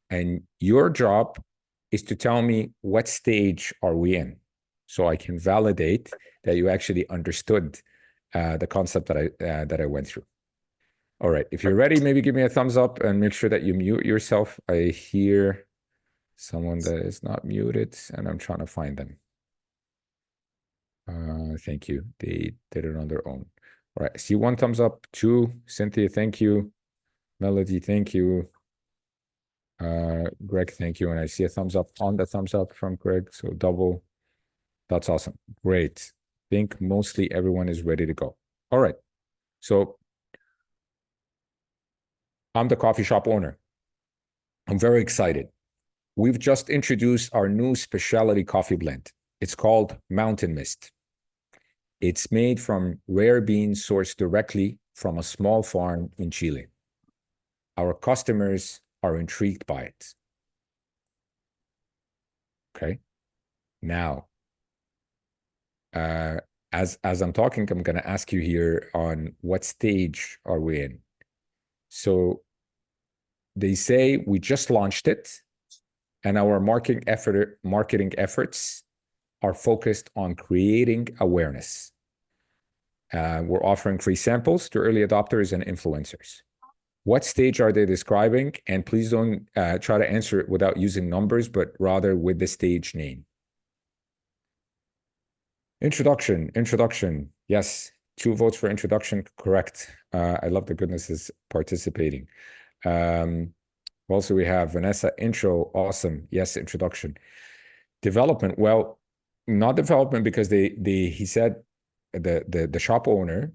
and your job is to tell me what stage are we in, so I can validate that you actually understood the concept that I went through. All right, if you're ready, maybe give me a thumbs up and make sure that you mute yourself. I hear someone that is not muted, and I'm trying to find them. Thank you. They did it on their own. All right, I see 1 thumbs up, 2. Cynthia, thank you. Melody, thank you. Greg, thank you. And I see a thumbs up on the thumbs up from Greg, so double. That's awesome. Great. I think mostly everyone is ready to go. All right, so I'm the coffee shop owner. I'm very excited. We've just introduced our new specialty coffee blend. It's called Mountain Mist. It's made from rare beans sourced directly from a small farm in Chile. Our customers are intrigued by it. Okay. Now, as I'm talking, I'm going to ask you here on what stage are we in. So they say we just launched it, and our marketing efforts are focused on creating awareness. We're offering free samples to early adopters and influencers. What stage are they describing? And please don't try to answer it without using numbers, but rather with the stage name. Introduction. Yes, 2 votes for introduction, correct. I love the goodness is participating. Also, we have Vanessa, intro, awesome. Yes, introduction. Development, well, not development, because he said, the shop owner,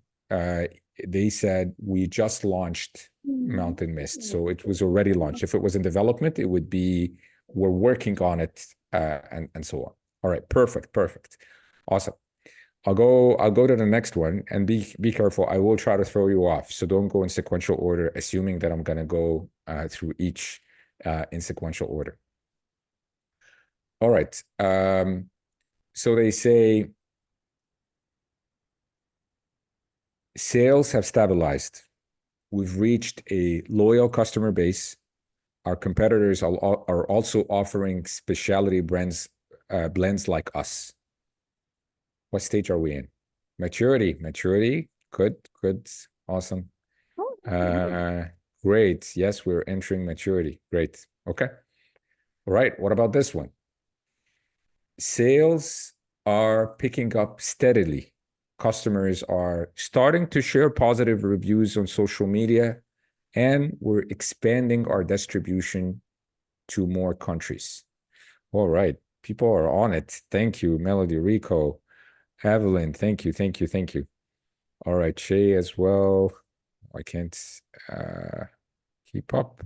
they said we just launched Mountain Mist, so it was already launched. If it was in development, it would be we're working on it, and so on. All right, perfect, awesome. I'll go to the next one, and be careful. I will try to throw you off, so don't go in sequential order, assuming that I'm going to go through each in sequential order. All right. So they say sales have stabilized. We've reached a loyal customer base. Our competitors are also offering specialty blends like us. What stage are we in? Maturity. Good. Awesome. Great. Yes, we're entering maturity. Great. Okay. All right. What about this one? Sales are picking up steadily. Customers are starting to share positive reviews on social media, and we're expanding our distribution to more countries. All right. People are on it. Thank you, Melody, Rico, Evelyn. Thank you. All right, Shay as well. I can't keep up.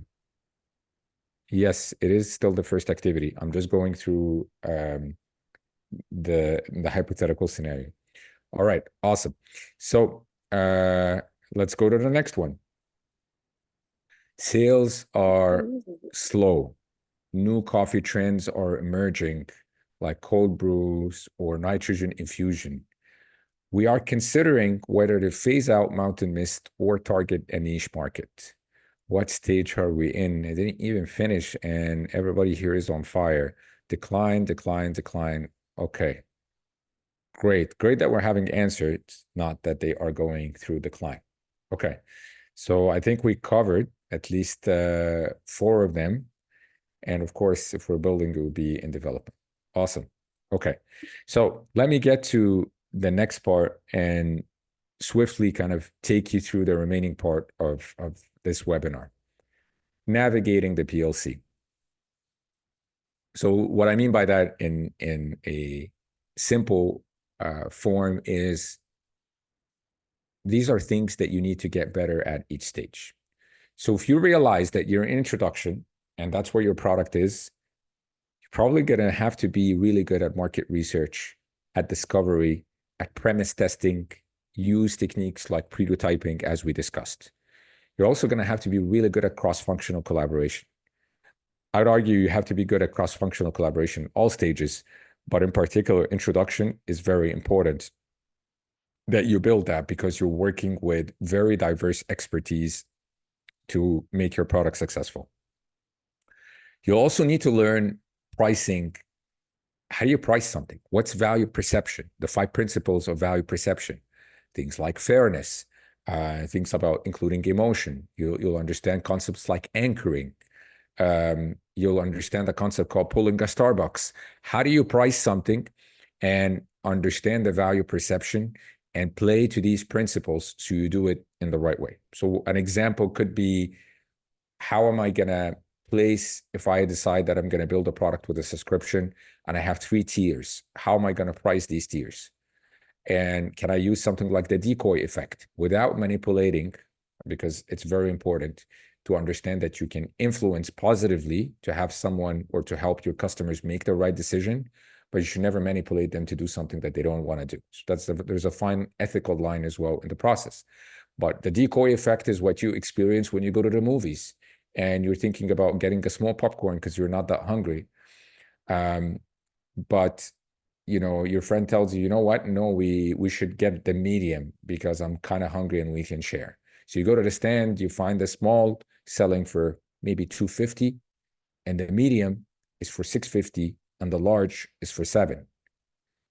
Yes, it is still the first activity. I'm just going through the hypothetical scenario. All right, awesome. So let's go to the next one. Sales are slow. New coffee trends are emerging, like cold brews or nitrogen infusion. We are considering whether to phase out Mountain Mist or target a niche market. What stage are we in? I didn't even finish, and everybody here is on fire. Decline, decline, decline. Okay. Great. Great that we're having answers, not that they are going through decline. Okay. So I think we covered at least 4 of them. And of course, if we're building, it will be in development. Awesome. Okay. So let me get to the next part and swiftly kind of take you through the remaining part of this webinar. Navigating the PLC. So what I mean by that in a simple form is these are things that you need to get better at each stage. So if you realize that you're in introduction and that's where your product is, you're probably going to have to be really good at market research, at discovery, at premise testing, use techniques like prototyping, as we discussed. You're also going to have to be really good at cross-functional collaboration. I would argue you have to be good at cross-functional collaboration in all stages, but in particular, introduction is very important that you build that because you're working with very diverse expertise to make your product successful. You also need to learn pricing. How do you price something? What's value perception? The 5 principles of value perception. Things like fairness, things about including emotion. You'll understand concepts like anchoring. You'll understand the concept called pulling a Starbucks. How do you price something and understand the value perception and play to these principles so you do it in the right way? So an example could be, how am I going to place, if I decide that I'm going to build a product with a subscription and I have 3 tiers, how am I going to price these tiers? And can I use something like the decoy effect without manipulating? Because it's very important to understand that you can influence positively to have someone or to help your customers make the right decision, but you should never manipulate them to do something that they don't want to do. So there's a fine ethical line as well in the process. But the decoy effect is what you experience when you go to the movies and you're thinking about getting a small popcorn because you're not that hungry. But you know, your friend tells you, you know what? No, we should get the medium because I'm kind of hungry and we can share. So you go to the stand, you find the small selling for maybe $2.50, and the medium is for $6.50, and the large is for $7.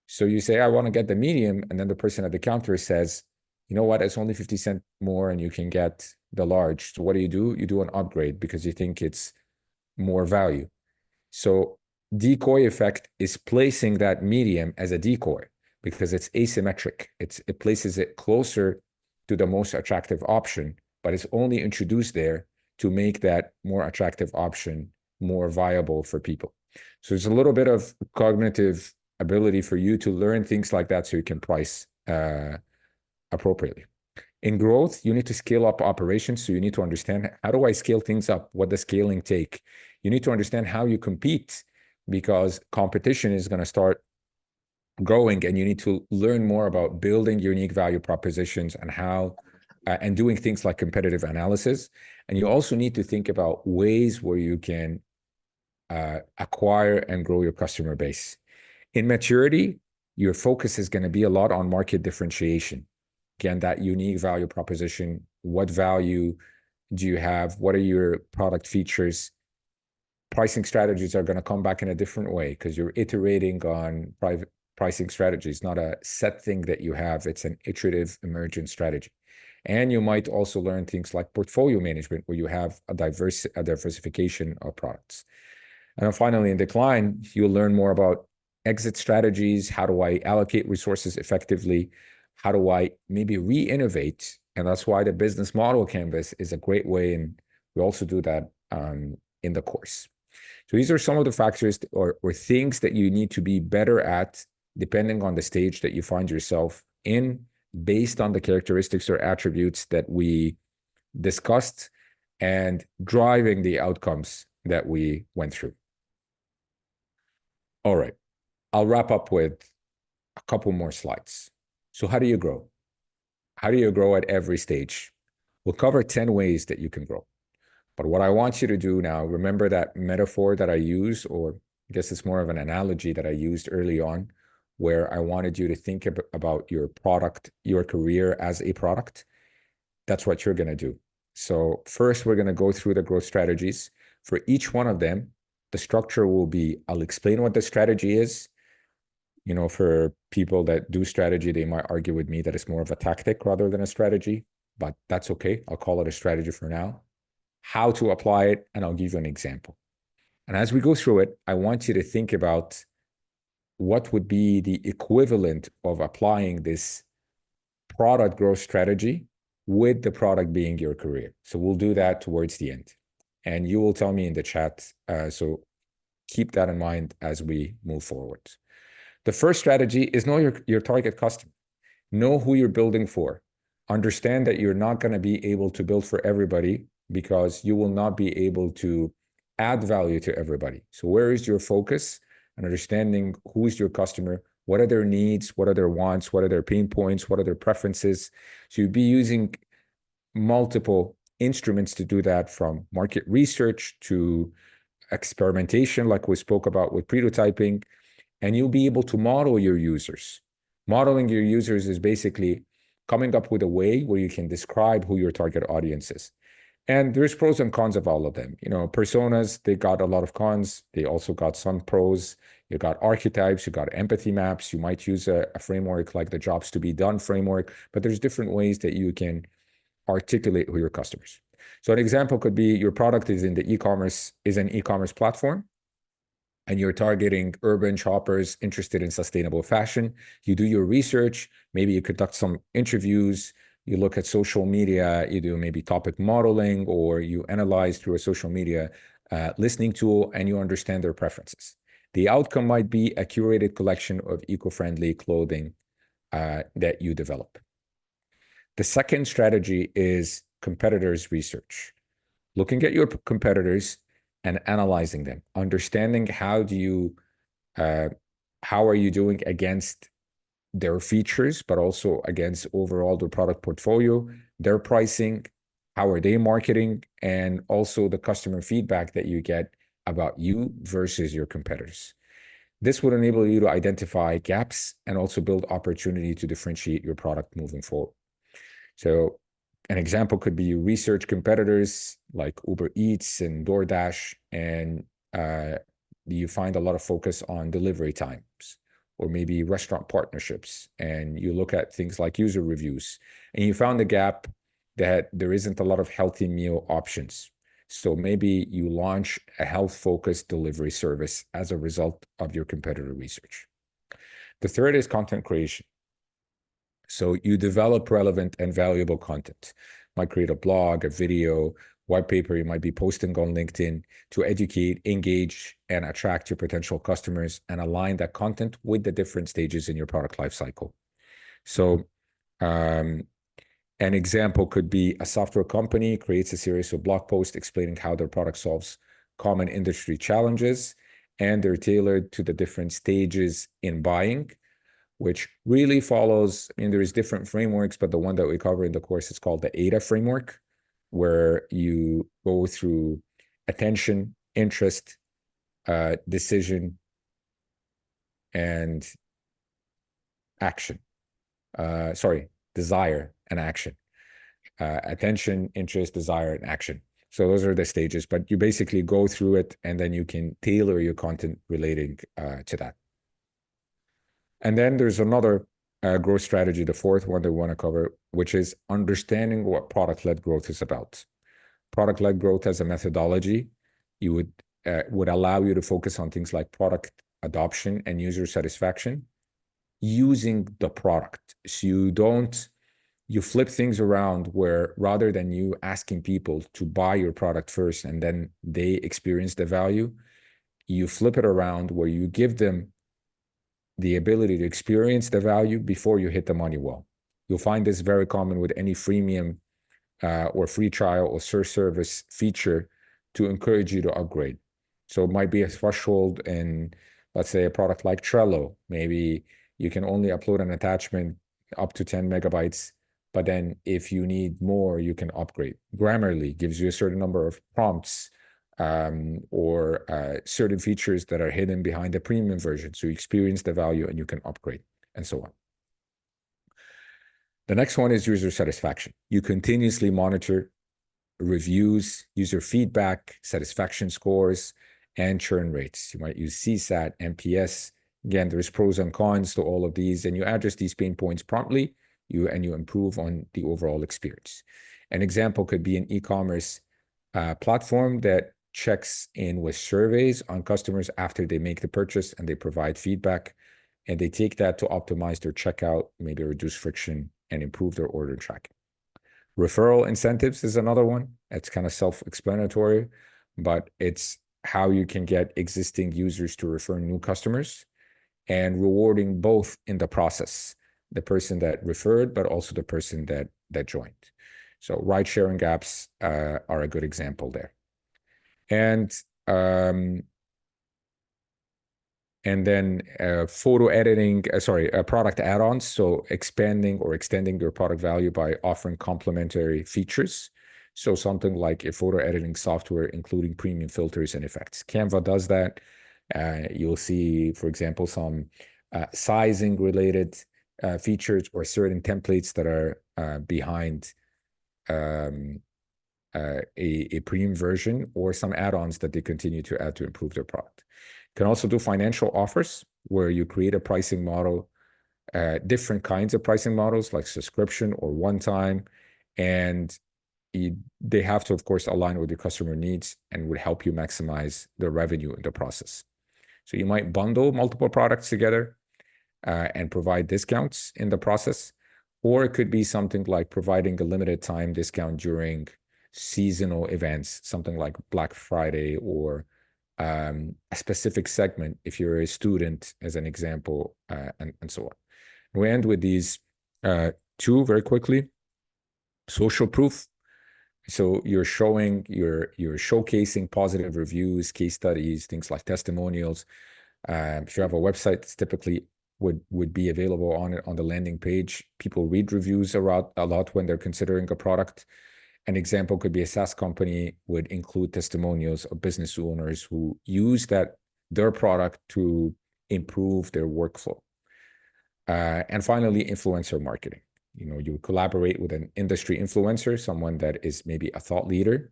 So you say, I want to get the medium, and then the person at the counter says, you know what? It's only 50 cents more, and you can get the large. So what do? You do an upgrade because you think it's more value. So decoy effect is placing that medium as a decoy because it's asymmetric. It places it closer to the most attractive option, but it's only introduced there to make that more attractive option more viable for people. So there's a little bit of cognitive ability for you to learn things like that so you can price appropriately. In growth, you need to scale up operations. So you need to understand, how do I scale things up? What does scaling take? You need to understand how you compete because competition is going to start growing, and you need to learn more about building unique value propositions and how and doing things like competitive analysis. And you also need to think about ways where you can acquire and grow your customer base. In maturity, your focus is going to be a lot on market differentiation. Again, that unique value proposition. What value do you have? What are your product features? Pricing strategies are going to come back in a different way because you're iterating on pricing strategies, not a set thing that you have. It's an iterative emergent strategy. And you might also learn things like portfolio management, where you have a diversification of products. And then finally, in decline, you'll learn more about exit strategies. How do I allocate resources effectively? How do I maybe re-innovate? And that's why the business model canvas is a great way. And we also do that in the course. So these are some of the factors or things that you need to be better at depending on the stage that you find yourself in, based on the characteristics or attributes that we discussed, and driving the outcomes that we went through. All right, I'll wrap up with a couple more slides. So how do you grow? How do you grow at every stage? We'll cover 10 ways that you can grow. But what I want you to do now, remember that metaphor that I use, or I guess it's more of an analogy that I used early on, where I wanted you to think about your product, your career as a product. That's what you're going to do. So first, we're going to go through the growth strategies. For each one of them, the structure will be, I'll explain what the strategy is. You know, for people that do strategy, they might argue with me that it's more of a tactic rather than a strategy, but that's okay. I'll call it a strategy for now. How to apply it, and I'll give you an example. And as we go through it, I want you to think about what would be the equivalent of applying this product growth strategy with the product being your career. So we'll do that towards the end. And you will tell me in the chat, so keep that in mind as we move forward. The first strategy is know your target customer. Know who you're building for. Understand that you're not going to be able to build for everybody because you will not be able to add value to everybody. So where is your focus? And understanding who is your customer, what are their needs, what are their wants, what are their pain points, what are their preferences. So you'd be using multiple instruments to do that, from market research to experimentation, like we spoke about with prototyping, and you'll be able to model your users. Modeling your users is basically coming up with a way where you can describe who your target audience is. And there's pros and cons of all of them. You know, personas, they got a lot of cons. They also got some pros. You got archetypes, you got empathy maps. You might use a framework like the jobs to be done framework, but there's different ways that you can articulate who your customers. So an example could be your product is in the e-commerce, is an e-commerce platform, and you're targeting urban shoppers interested in sustainable fashion. You do your research, maybe you conduct some interviews, you look at social media, you do maybe topic modeling, or you analyze through a social media listening tool, and you understand their preferences. The outcome might be a curated collection of eco-friendly clothing that you develop. The second strategy is competitors research. Looking at your competitors and analyzing them, understanding how are you doing against their features, but also against overall their product portfolio, their pricing, how are they marketing, and also the customer feedback that you get about you versus your competitors. This would enable you to identify gaps and also build opportunity to differentiate your product moving forward. So an example could be you research competitors like Uber Eats and DoorDash, and you find a lot of focus on delivery times, or maybe restaurant partnerships, and you look at things like user reviews, and you found a gap that there isn't a lot of healthy meal options. So maybe you launch a health-focused delivery service as a result of your competitor research. The third is content creation. So you develop relevant and valuable content. You might create a blog, a video, white paper you might be posting on LinkedIn to educate, engage, and attract your potential customers, and align that content with the different stages in your product lifecycle. So an example could be a software company creates a series of blog posts explaining how their product solves common industry challenges, and they're tailored to the different stages in buying, which really follows, I mean, there's different frameworks, but the one that we cover in the course is called the AIDA framework, where you go through attention, interest, decision, and action. Desire and action. Attention, interest, desire, and action. So those are the stages, but you basically go through it, and then you can tailor your content relating to that. And then there's another growth strategy, the fourth one that we want to cover, which is understanding what product-led growth is about. Product-led growth as a methodology, you would allow you to focus on things like product adoption and user satisfaction using the product. So you flip things around, where rather than you asking people to buy your product first and then they experience the value, you flip it around where you give them the ability to experience the value before you hit the money wall. You'll find this very common with any freemium or free trial or service feature to encourage you to upgrade. So it might be a threshold in, let's say, a product like Trello. Maybe you can only upload an attachment up to 10 megabytes, but then if you need more, you can upgrade. Grammarly gives you a certain number of prompts or certain features that are hidden behind the premium version. So you experience the value and you can upgrade, and so on. The next one is user satisfaction. You continuously monitor reviews, user feedback, satisfaction scores, and churn rates. You might use CSAT, NPS. Again, there's pros and cons to all of these, and you address these pain points promptly, you improve on the overall experience. An example could be an e-commerce platform that checks in with surveys on customers after they make the purchase, and they provide feedback, and they take that to optimize their checkout, maybe reduce friction, and improve their order tracking. Referral incentives is another one. It's kind of self-explanatory, but it's how you can get existing users to refer new customers, and rewarding both in the process, the person that referred, but also the person that joined. So ride-sharing apps are a good example there. And then photo editing, product add-ons. So expanding or extending your product value by offering complementary features. So something like a photo editing software, including premium filters and effects. Canva does that. You'll see, for example, some sizing related features or certain templates that are behind a premium version, or some add-ons that they continue to add to improve their product. You can also do financial offers where you create a pricing model, different kinds of pricing models like subscription or one-time, and they have to, of course, align with your customer needs and would help you maximize the revenue in the process. So you might bundle multiple products together and provide discounts in the process, or it could be something like providing a limited time discount during seasonal events, something like Black Friday, or a specific segment if you're a student, as an example, and so on. We end with these two very quickly. Social proof. So you're showcasing positive reviews, case studies, things like testimonials. If you have a website, it's typically would be available on the landing page. People read reviews a lot when they're considering a product. An example could be a SaaS company would include testimonials of business owners who use their product to improve their workflow. And finally, influencer marketing. You collaborate with an industry influencer, someone that is maybe a thought leader,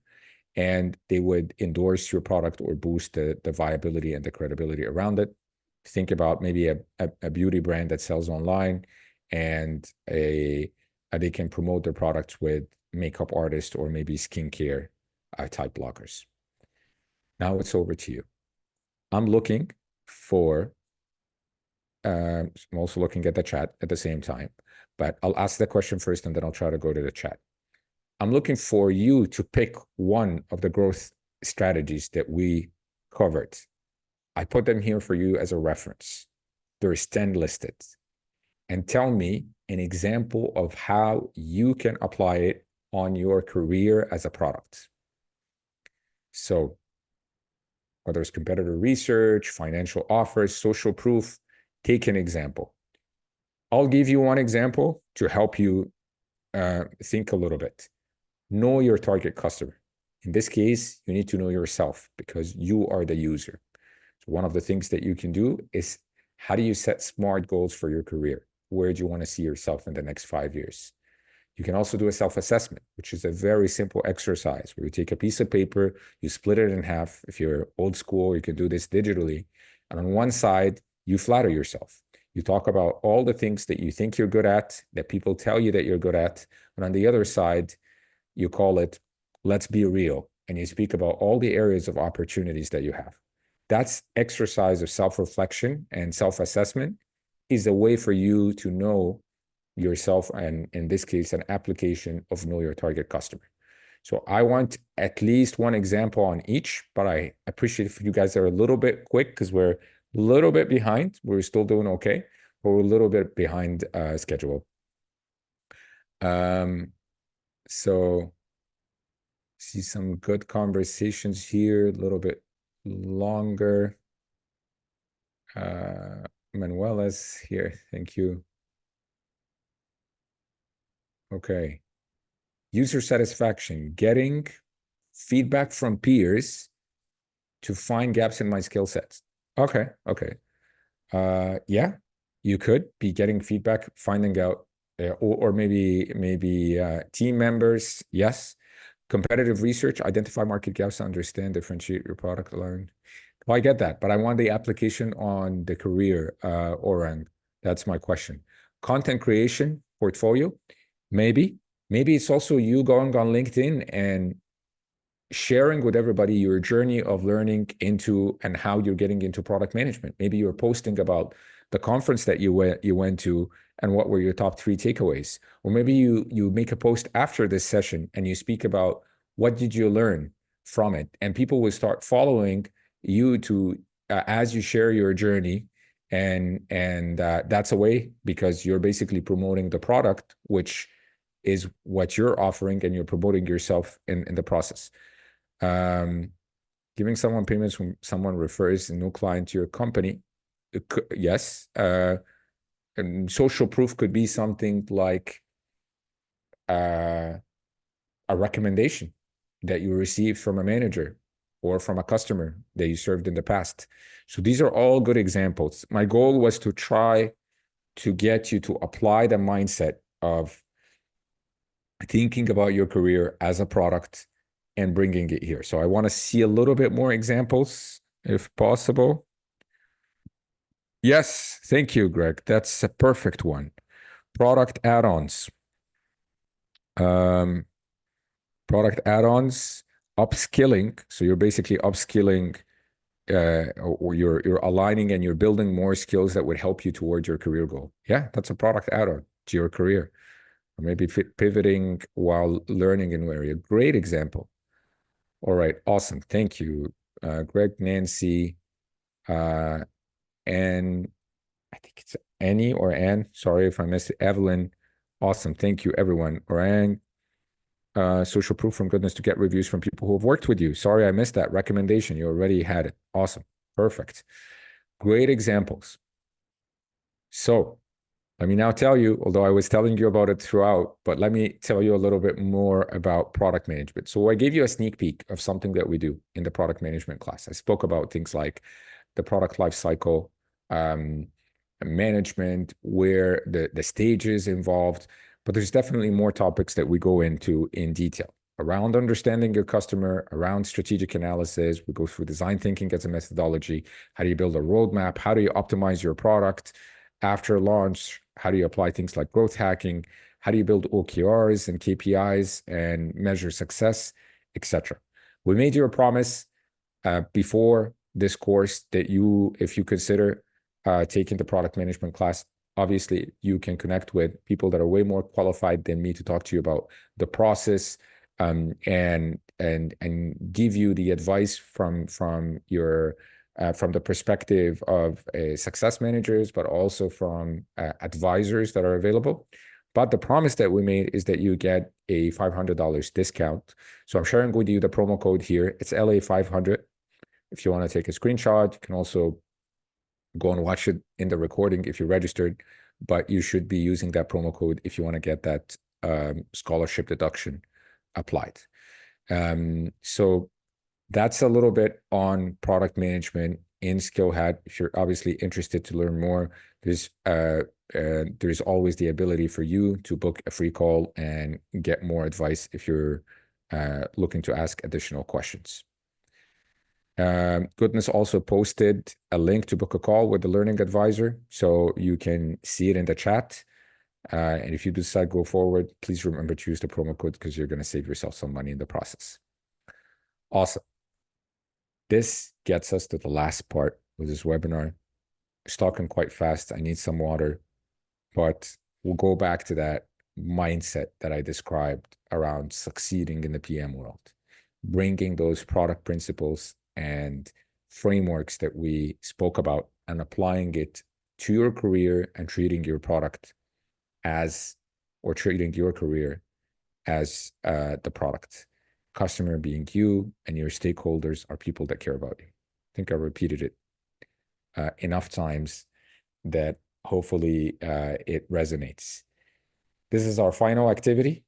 and they would endorse your product or boost the viability and the credibility around it. Think about maybe a beauty brand that sells online, and they can promote their products with makeup artists or maybe skincare type bloggers. Now it's over to you. I'm looking for, I'm also looking at the chat at the same time, but I'll ask the question first and then I'll try to go to the chat. I'm looking for you to pick one of the growth strategies that we covered. I put them here for you as a reference. There's 10 listed. And tell me an example of how you can apply it on your career as a product. So whether it's competitor research, financial offers, social proof, take an example. I'll give you one example to help you think a little bit. Know your target customer. In this case, you need to know yourself because you are the user. So one of the things that you can do is, how do you set SMART goals for your career? Where do you want to see yourself in the next 5 years? You can also do a self-assessment, which is a very simple exercise where you take a piece of paper, you split it in half. If you're old school, you can do this digitally. And on one side, you flatter yourself. You talk about all the things that you think you're good at, that people tell you that you're good at. And on the other side, you call it, let's be real. And you speak about all the areas of opportunities that you have. That's exercise of self-reflection and self-assessment is a way for you to know yourself, and in this case, an application of know your target customer. So I want at least one example on each, but I appreciate if you guys are a little bit quick because we're a little bit behind. We're still doing okay, but we're a little bit behind schedule. So See some good conversations here, a little bit longer. Manuel is here. Thank you. Okay. User satisfaction, getting feedback from peers to find gaps in my skill sets. Okay. Yeah, you could be getting feedback, finding out, or maybe team members. Yes. Competitive research, identify market gaps, understand, differentiate your product, learn. Well, I get that, but I want the application on the career, Orang. That's my question. Content creation, portfolio, maybe. Maybe it's also you going on LinkedIn and sharing with everybody your journey of learning into and how you're getting into product management. Maybe you're posting about the conference that you went to and what were your top 3 takeaways. Or maybe you make a post after this session and you speak about what did you learn from it, and people will start following you to as you share your journey, and that's a way, because you're basically promoting the product, which is what you're offering, and you're promoting yourself in the process. Giving someone payments when someone refers a new client to your company. Yes. And social proof could be something like a recommendation that you received from a manager or from a customer that you served in the past. So these are all good examples. My goal was to try to get you to apply the mindset of thinking about your career as a product and bringing it here. So I want to see a little bit more examples, if possible. Yes, thank you, Greg. That's a perfect one. Product add-ons. Product add-ons, upskilling. So you're basically upskilling, or you're aligning and you're building more skills that would help you towards your career goal. Yeah, that's a product add-on to your career. Or maybe pivoting while learning a new area. Great example. All right, awesome. Thank you, Greg, Nancy, and I think it's Annie or Anne. Sorry if I missed it. Evelyn. Awesome. Thank you, everyone. Orang. Social proof from goodness to get reviews from people who have worked with you. Sorry, I missed that recommendation. You already had it. Awesome. Perfect. Great examples. So let me now tell you, although I was telling you about it throughout, but let me tell you a little bit more about product management. So I gave you a sneak peek of something that we do in the product management class. I spoke about things like the product lifecycle, management, where the stages involved, but there's definitely more topics that we go into in detail around understanding your customer, around strategic analysis. We go through design thinking as a methodology. How do you build a roadmap? How do you optimize your product after launch? How do you apply things like growth hacking? How do you build OKRs and KPIs and measure success, etc.? We made you a promise before this course that if you consider taking the product management class, obviously you can connect with people that are way more qualified than me to talk to you about the process, and give you the advice from the perspective of success managers, but also from advisors that are available. But the promise that we made is that you get a $500 discount. So I'm sharing with you the promo code here. It's LA500. If you want to take a screenshot, you can also go and watch it in the recording if you're registered, but you should be using that promo code if you want to get that scholarship deduction applied. So that's a little bit on product management in SkillHat. If you're obviously interested to learn more, there's always the ability for you to book a free call and get more advice if you're looking to ask additional questions. Goodness also posted a link to book a call with the learning advisor, so you can see it in the chat. And if you decide to go forward, please remember to use the promo code, because you're going to save yourself some money in the process. Awesome. This gets us to the last part of this webinar. It's talking quite fast. I need some water, but we'll go back to that mindset that I described around succeeding in the PM world, bringing those product principles and frameworks that we spoke about and applying it to your career and treating your product treating your career as the product. customer being you, and your stakeholders are people that care about you. I think I repeated it enough times that hopefully it resonates. This is our final activity.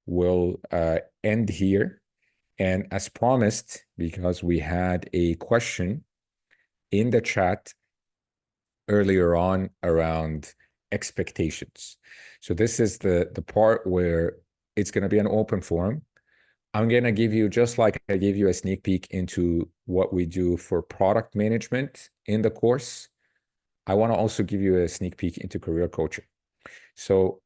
We'll end here. And as promised, because we had a question in the chat earlier on around expectations. So this is the part where it's going to be an open forum. I'm going to give you, just like I gave you a sneak peek into what we do for product management in the course, I want to also give you a sneak peek into career coaching. So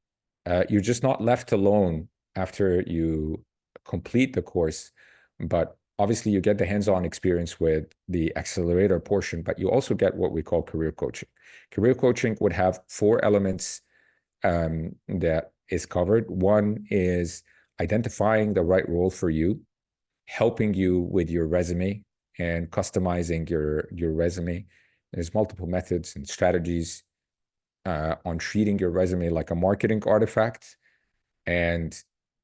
you're just not left alone after you complete the course, but obviously you get the hands-on experience with the accelerator portion, but you also get what we call career coaching. Career coaching would have 4 elements that is covered. One is identifying the right role for you, helping you with your resume and customizing your resume. There's multiple methods and strategies on treating your resume like a marketing artifact and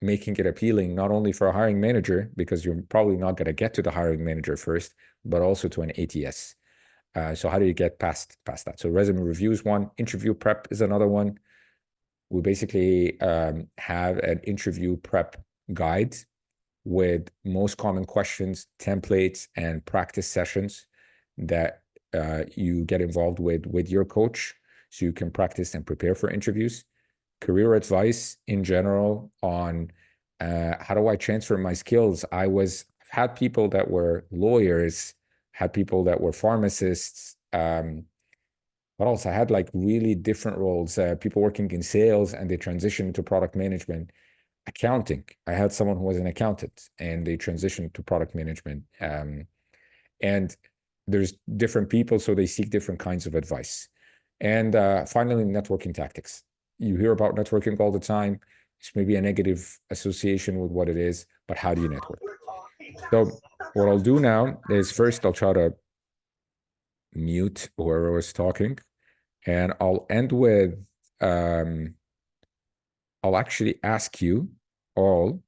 making it appealing not only for a hiring manager, because you're probably not going to get to the hiring manager first, but also to an ATS. So how do you get past that? So resume review is one. Interview prep is another one. We basically have an interview prep guide with most common questions, templates, and practice sessions that you get involved with your coach so you can practice and prepare for interviews. Career advice in general on how do I transfer my skills? I've had people that were lawyers, had people that were pharmacists. What else? I had like really different roles, people working in sales and they transitioned to product management. Accounting. I had someone who was an accountant and they transitioned to product management. And there's different people, so they seek different kinds of advice. And finally, networking tactics. You hear about networking all the time. It's maybe a negative association with what it is, but how do you network? So what I'll do now is first I'll try to mute whoever was talking, and I'll end with I'll actually ask you all,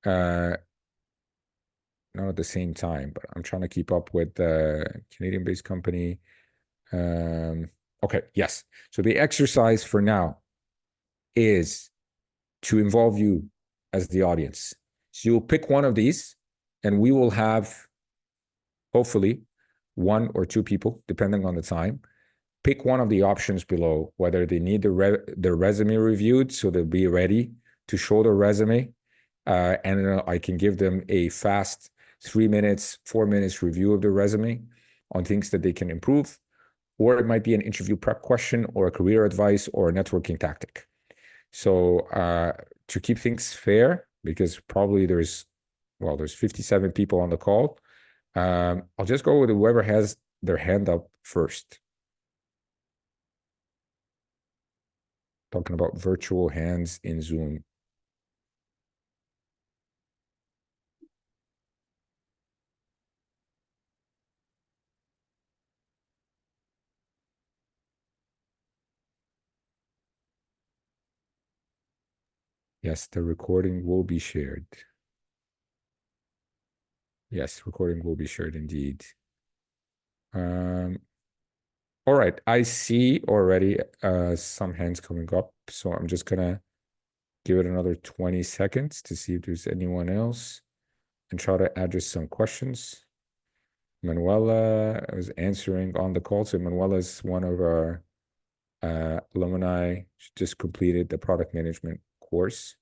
not at the same time, but I'm trying to keep up with the Canadian-based company. Okay, yes. So the exercise for now is to involve you as the audience. So you'll pick one of these, and we will have, hopefully, 1 or 2 people, depending on the time, pick one of the options below, whether they need their resume reviewed, so they'll be ready to show their resume, and I can give them a fast 3 minutes, 4 minutes review of their resume on things that they can improve, or it might be an interview prep question or a career advice or a networking tactic. So to keep things fair, because probably there's 57 people on the call, I'll just go with whoever has their hand up first. Talking about virtual hands in Zoom. Yes, the recording will be shared. Yes, recording will be shared indeed. All right, I see already some hands coming up, so I'm just gonna give it another 20 seconds to see if there's anyone else and try to address some questions. Manuela was answering on the call. So Manuela is one of our alumni. She just completed the product management course.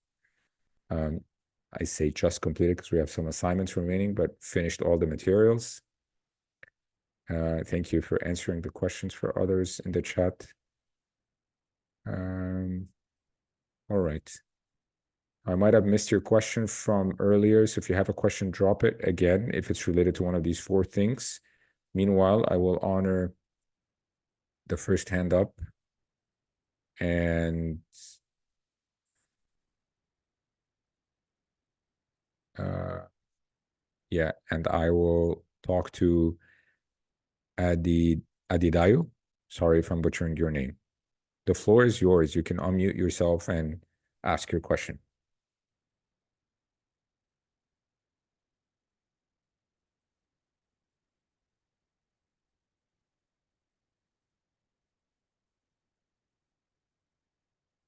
I say just completed because we have some assignments remaining, but finished all the materials. Thank you for answering the questions for others in the chat. All right. I might have missed your question from earlier, so if you have a question, drop it again if it's related to one of these 4 things. Meanwhile, I will honor the first hand up, and yeah, and I will talk to Adidayo. Sorry if I'm butchering your name. The floor is yours. You can unmute yourself and ask your question.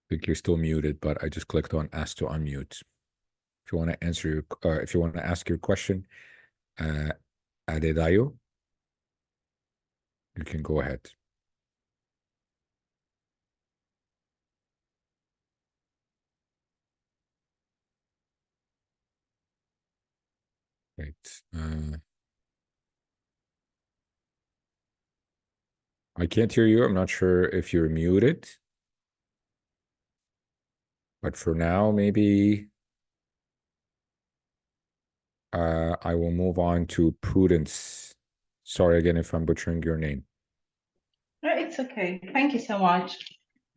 think you're still muted, but I just clicked on ask to unmute. If you want to answer your, if you want to ask your question, Adedayo, you can go ahead. Right. I can't hear you. I'm not sure if you're muted. But for now, maybe I will move on to Prudence. Sorry again if I'm butchering your name. No, it's okay. Thank you so much.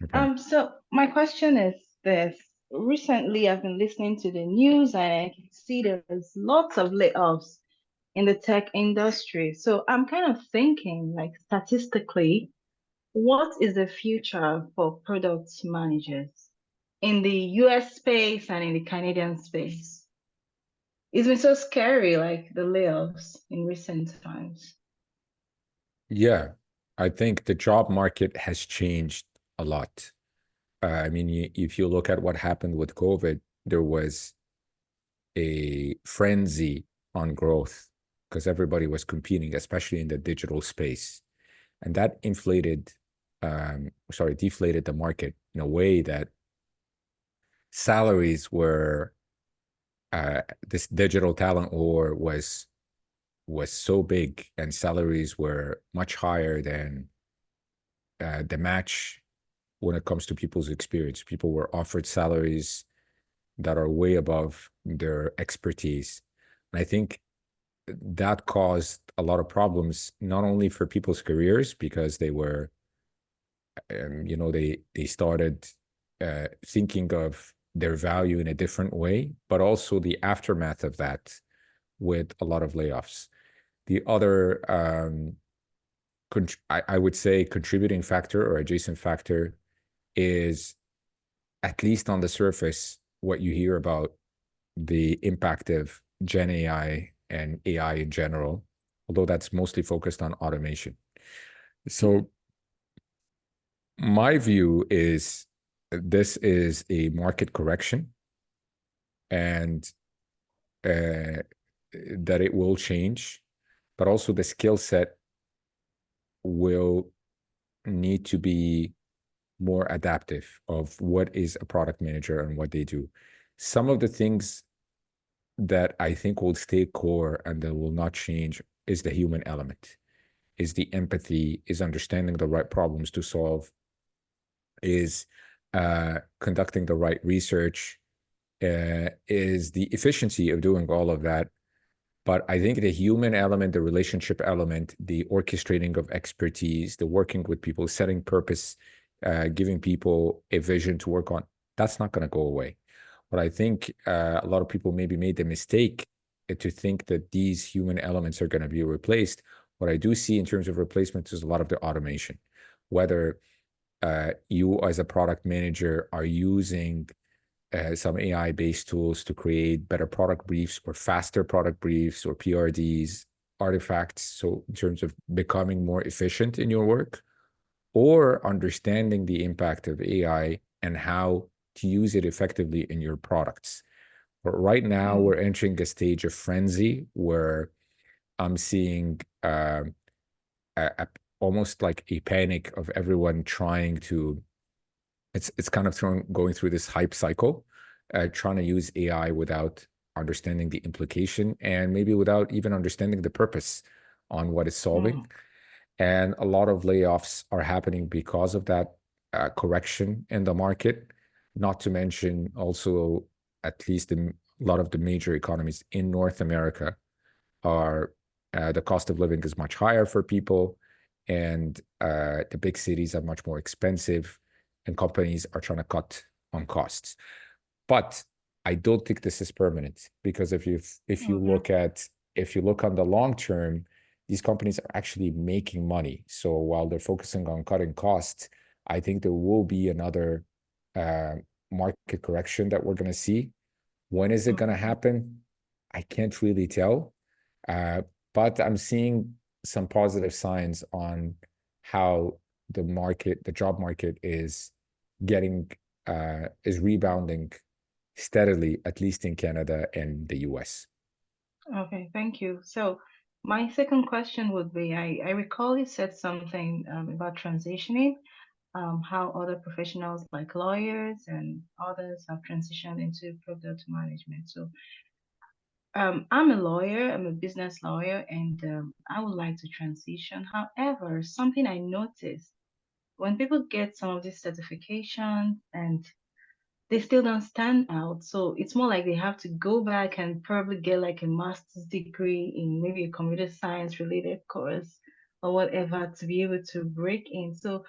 Okay. So my question is this. Recently, I've been listening to the news and I can see there's lots of layoffs in the tech industry. So I'm kind of thinking, like statistically, what is the future for product managers in the US space and in the Canadian space? It's been so scary, like the layoffs in recent times. Yeah, I think the job market has changed a lot. I mean, if you look at what happened with COVID, there was a frenzy on growth because everybody was competing, especially in the digital space. And that deflated the market in a way that salaries were, this digital talent war was so big, and salaries were much higher than the match when it comes to people's experience. People were offered salaries that are way above their expertise. And I think that caused a lot of problems, not only for people's careers, because they were, they started thinking of their value in a different way, but also the aftermath of that with a lot of layoffs. The other, I would say, contributing factor or adjacent factor is, at least on the surface, what you hear about the impact of Gen AI and AI in general, although that's mostly focused on automation. So my view is this is a market correction, and that it will change, but also the skill set will need to be more adaptive of what is a product manager and what they do. Some of the things that I think will stay core and that will not change is the human element, is the empathy, is understanding the right problems to solve, is conducting the right research, is the efficiency of doing all of that. But I think the human element, the relationship element, the orchestrating of expertise, the working with people, setting purpose, giving people a vision to work on, that's not going to go away. But I think a lot of people maybe made the mistake to think that these human elements are going to be replaced. What I do see in terms of replacement is a lot of the automation, whether you as a product manager are using some AI-based tools to create better product briefs or faster product briefs or PRDs, artifacts. So in terms of becoming more efficient in your work, or understanding the impact of AI and how to use it effectively in your products. But right now we're entering a stage of frenzy where I'm seeing almost like a panic of everyone trying to, it's kind of going through this hype cycle, trying to use AI without understanding the implication and maybe without even understanding the purpose on what it's solving. And a lot of layoffs are happening because of that correction in the market, not to mention also, at least in a lot of the major economies in North America, are the cost of living is much higher for people, and the big cities are much more expensive, and companies are trying to cut on costs. But I don't think this is permanent, because if you look on the long term, these companies are actually making money. So while they're focusing on cutting costs, I think there will be another market correction that we're going to see. When is it going to happen? I can't really tell. But I'm seeing some positive signs on how the job market is getting is rebounding steadily, at least in Canada and the US. Okay, thank you. So my second question would be, I recall you said something about transitioning, how other professionals like lawyers and others have transitioned into product management. So I'm a lawyer, I'm a business lawyer, and I would like to transition. However, something I noticed when people get some of these certifications and they still don't stand out. So it's more like they have to go back and probably get like a master's degree in maybe a computer science related course or whatever to be able to break in. So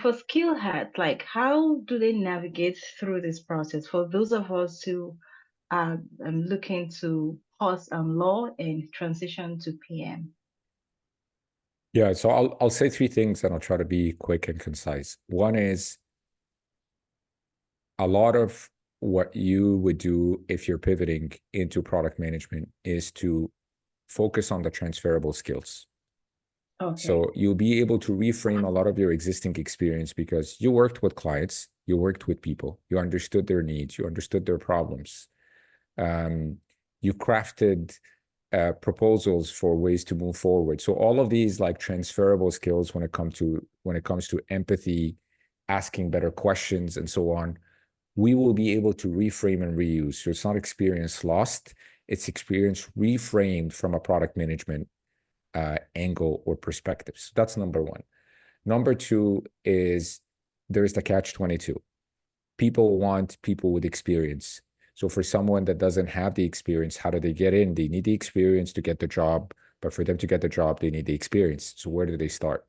for skill hats, like how do they navigate through this process for those of us who are looking to pause law and transition to PM? Yeah, so I'll say three things and I'll try to be quick and concise. One is a lot of what you would do if you're pivoting into product management is to focus on the transferable skills. Okay. So you'll be able to reframe a lot of your existing experience because you worked with clients, you worked with people, you understood their needs, you understood their problems. You crafted proposals for ways to move forward. So all of these like transferable skills when it comes to empathy, asking better questions, and so on, we will be able to reframe and reuse. So it's not experience lost, it's experience reframed from a product management angle or perspective. So that's number one. Number two is there's the catch-22. People want people with experience. So for someone that doesn't have the experience, how do they get in? They need the experience to get the job, but for them to get the job, they need the experience. So where do they start?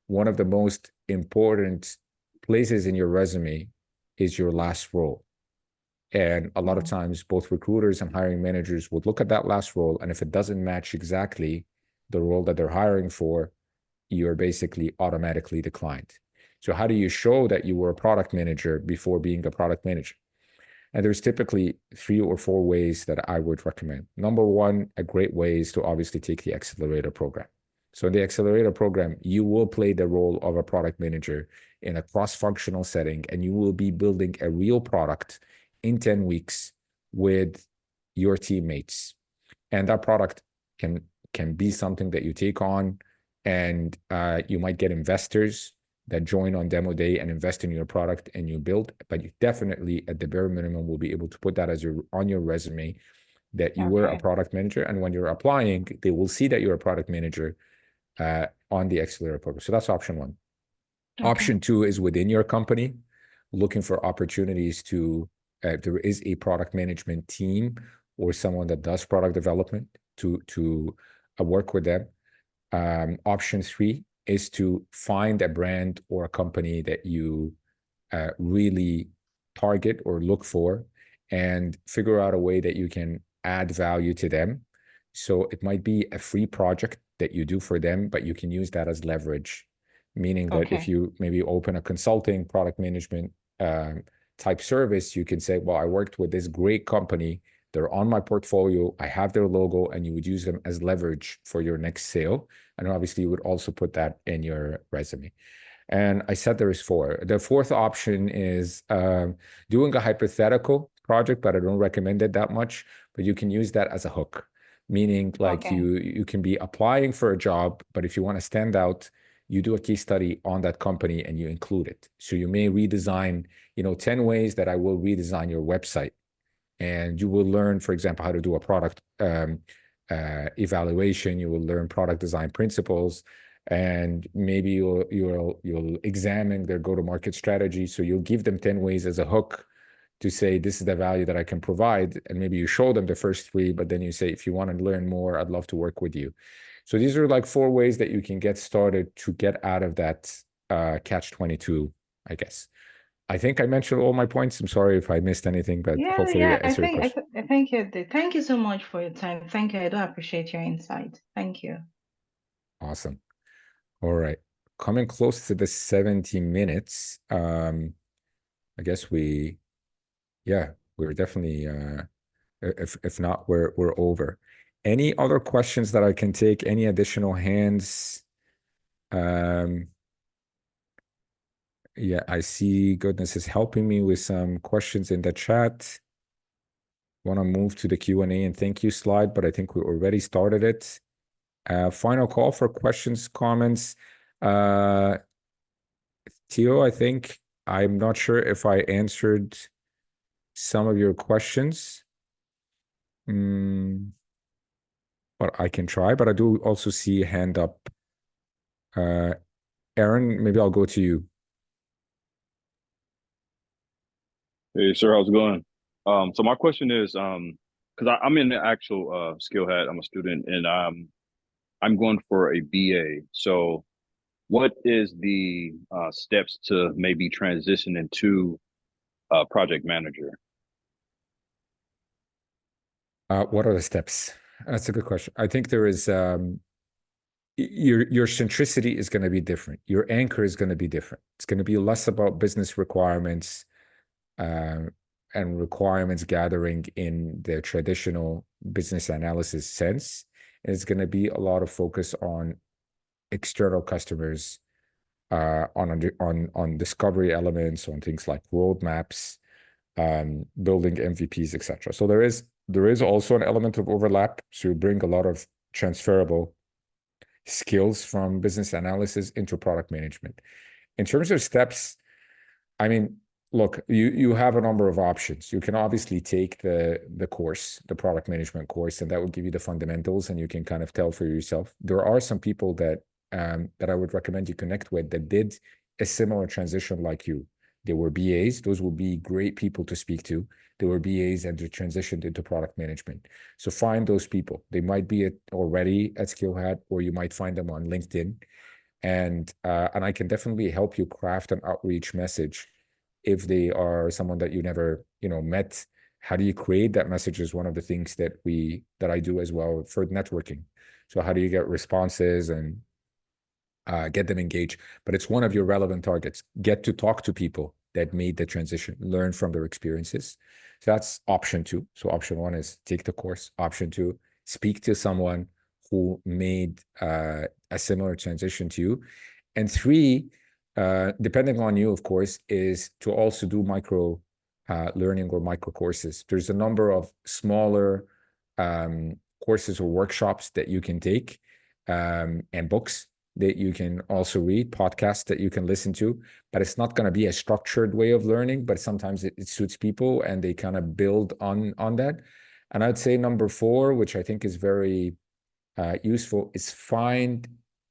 One of the most important places in your resume is your last role. And a lot of times, both recruiters and hiring managers would look at that last role, and if it doesn't match exactly the role that they're hiring for, you're basically automatically declined. So how do you show that you were a product manager before being a product manager? And there's typically 3 or 4 ways that I would recommend. Number one, a great way is to obviously take the accelerator program. So in the accelerator program, you will play the role of a product manager in a cross-functional setting, and you will be building a real product in 10 weeks with your teammates. And that product can be something that you take on, and you might get investors that join on demo day and invest in your product and you build, but you definitely at the bare minimum will be able to put that as on your resume that you were a product manager. And when you're applying, they will see that you're a product manager on the accelerator program. So that's option one. Option two is within your company, looking for opportunities to, there is a product management team or someone that does product development to work with them. Option three is to find a brand or a company that you really target or look for and figure out a way that you can add value to them. So it might be a free project that you do for them, but you can use that as leverage, meaning that if you maybe open a consulting product management type service, you can say, well, I worked with this great company, they're on my portfolio, I have their logo, and you would use them as leverage for your next sale. And obviously you would also put that in your resume. And I said there is 4. The fourth option is doing a hypothetical project, but I don't recommend it that much, but you can use that as a hook, meaning like you can be applying for a job, but if you want to stand out, you do a case study on that company and you include it. So you may redesign, 10 ways that I will redesign your website. And you will learn, for example, how to do a product evaluation. You will learn product design principles, and maybe you'll examine their go-to-market strategy. So you'll give them 10 ways as a hook to say, this is the value that I can provide. And maybe you show them the first 3, but then you say, if you want to learn more, I'd love to work with you. So these are like 4 ways that you can get started to get out of that catch-22, I guess. I think I mentioned all my points. I'm sorry if I missed anything, but hopefully that answered your question. I think you did. Thank you so much for your time. Thank you. I do appreciate your insight. Thank you. Awesome. All right. Coming close to the 70 minutes. I guess we're definitely, if not, we're over. Any other questions that I can take? Any additional hands? Yeah, I see Goodness is helping me with some questions in the chat. Want to move to the Q&A and thank you slide, but I think we already started it. Final call for questions, comments. Theo, I think I'm not sure if I answered some of your questions. But I can try, but I do also see a hand up. Aaron, maybe I'll go to you. Hey, sir, how's it going? So my question is, because I'm in the actual skill hat, I'm a student, and I'm going for a BA. So what is the steps to maybe transition into project manager? What are the steps? That's a good question. I think there is your centricity is going to be different. Your anchor is going to be different. It's going to be less about business requirements and requirements gathering in the traditional business analysis sense. And it's going to be a lot of focus on external customers, on discovery elements, on things like roadmaps, building MVPs, etc. So there is also an element of overlap. So you bring a lot of transferable skills from business analysis into product management. In terms of steps, I mean, look, you have a number of options. You can obviously take the course, the product management course, and that will give you the fundamentals, and you can kind of tell for yourself. There are some people that I would recommend you connect with that did a similar transition like you. They were BAs. Those will be great people to speak to. They were BAs and they transitioned into product management. So find those people. They might be already at Skillhat, or you might find them on LinkedIn. And I can definitely help you craft an outreach message if they are someone that you never, met. How do you create that message is one of the things that I do as well for networking. So how do you get responses and get them engaged? But it's one of your relevant targets. Get to talk to people that made the transition, learn from their experiences. So that's option 2. So option 1 is take the course. Option 2, speak to someone who made a similar transition to you. And 3, depending on you, of course, is to also do micro learning or micro courses. There's a number of smaller courses or workshops that you can take, and books that you can also read, podcasts that you can listen to, but it's not going to be a structured way of learning, but sometimes it suits people and they kind of build on that. And I'd say number 4, which I think is very useful, is find